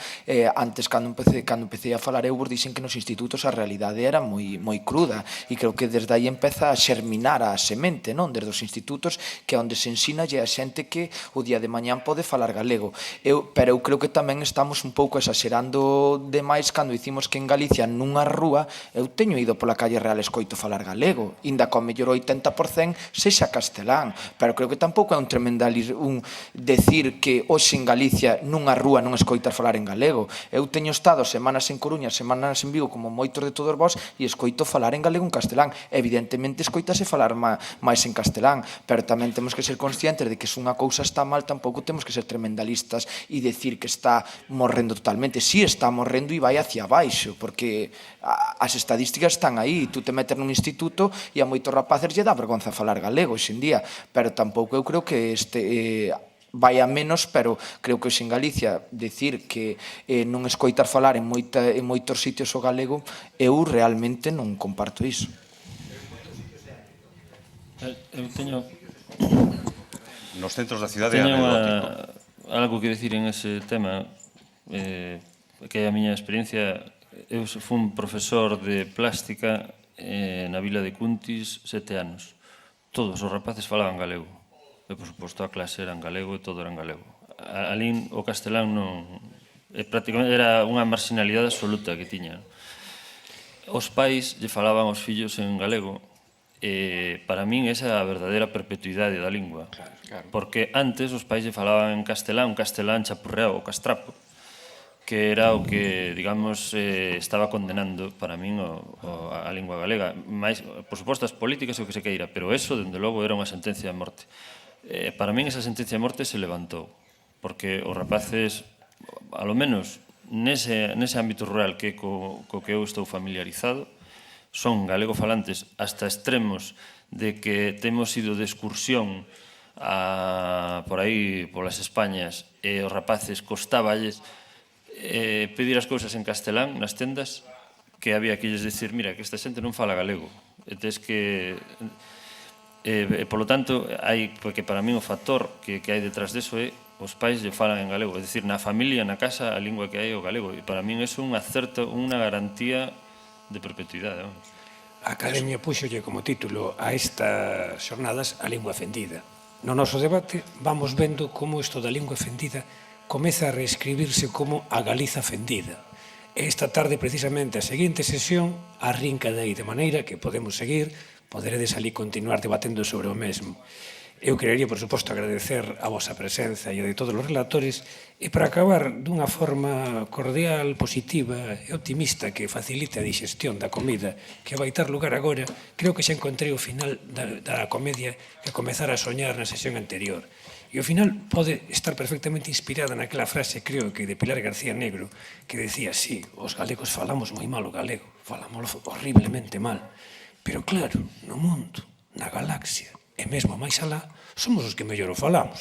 antes, cando empecé a falar, eu vos dixen que nos institutos a realidade era moi cruda e creo que desde aí empeza a xerminar a semente, non? Desde os institutos, que é onde se ensina a xente que o día de mañán pode falar galego. Pero eu creo que tamén estamos un pouco exagerando demais cando dicimos que en Galicia, nunha rúa, eu teño ido pola calle Real escoito falar galego, inda co mellor 80% sexa castelán, pero creo que tampouco é un tremendalismo decir que hoxe en Galicia nunha rúa non escoitas falar en galego. Eu teño estado semanas en Coruña, semanas en Vigo, como moitos de todos vós, e escoito falar en galego en castelán. Evidentemente escoitase falar máis en castelán, pero tamén temos que ser conscientes de que se unha cousa está mal, tampouco temos que ser tremendalistas e decir que está morrendo totalmente. Si está morrendo e vai hacia baixo, porque as estadísticas están aí. Tú te metes nun instituto e a moitos rapaces lle dá vergonza falar galego hoxe en día, pero tampouco eu creo que vai a menos, pero creo que hoxe en Galicia decir que non escoitar falar en moitos sitios o galego, eu realmente non comparto iso. Eu teño Nos centros da cidade é Teño anecdótico. algo que decir en ese tema, que é a miña experiencia. Eu fui un profesor de plástica na vila de Cuntis 7 anos. Todos os rapaces falaban galego. E, por suposto, a clase era en galego e todo era en galego. Alín o castelán non... Prácticamente era unha marginalidade absoluta que tiña. Os pais lle falaban aos fillos en galego. Para min esa é a verdadeira perpetuidade da lingua. Porque antes os pais lle falaban en castelán, un castelán chapurreado o castrapo, que era o que, digamos, estaba condenando para min a lingua galega. Mais, por suposto, as políticas o que se queira, pero eso, dende logo, era unha sentencia de morte. Para min esa sentencia de morte se levantou, porque os rapaces, alo menos nese ámbito rural que co que eu estou familiarizado, son galegofalantes hasta extremos de que temos ido de excursión por aí, polas Españas, e os rapaces costáballes pedir as cousas en castelán nas tendas, que había que lles dicir, mira, que esta xente non fala galego. E tes que... Polo tanto, hai, porque para mí o factor que hai detrás deso é os pais lle falan en galego, é dicir, na familia, na casa, a lingua que hai é o galego. E para min é un acerto, unha garantía de perpetuidade. A Academia puxolle como título a estas xornadas a lingua fendida. No noso debate vamos vendo como isto da lingua fendida comeza a reescribirse como a Galiza fendida. E esta tarde, precisamente, a seguinte sesión arrinca de aí, de maneira que podemos seguir, poderedes ali continuar debatendo sobre o mesmo. Eu querería, por suposto, agradecer a vosa presenza e a de todos os relatores e para acabar dunha forma cordial, positiva e optimista que facilite a digestión da comida que vai ter lugar agora, creo que xa encontrei o final da comedia que comezara a soñar na sesión anterior. E ao final pode estar perfectamente inspirada naquela frase, creo que de Pilar García Negro, que decía, sí, os galegos falamos moi mal o galego, falamos horriblemente mal, pero claro, no mundo, na galaxia, e mesmo máis alá, somos os que mellor o falamos.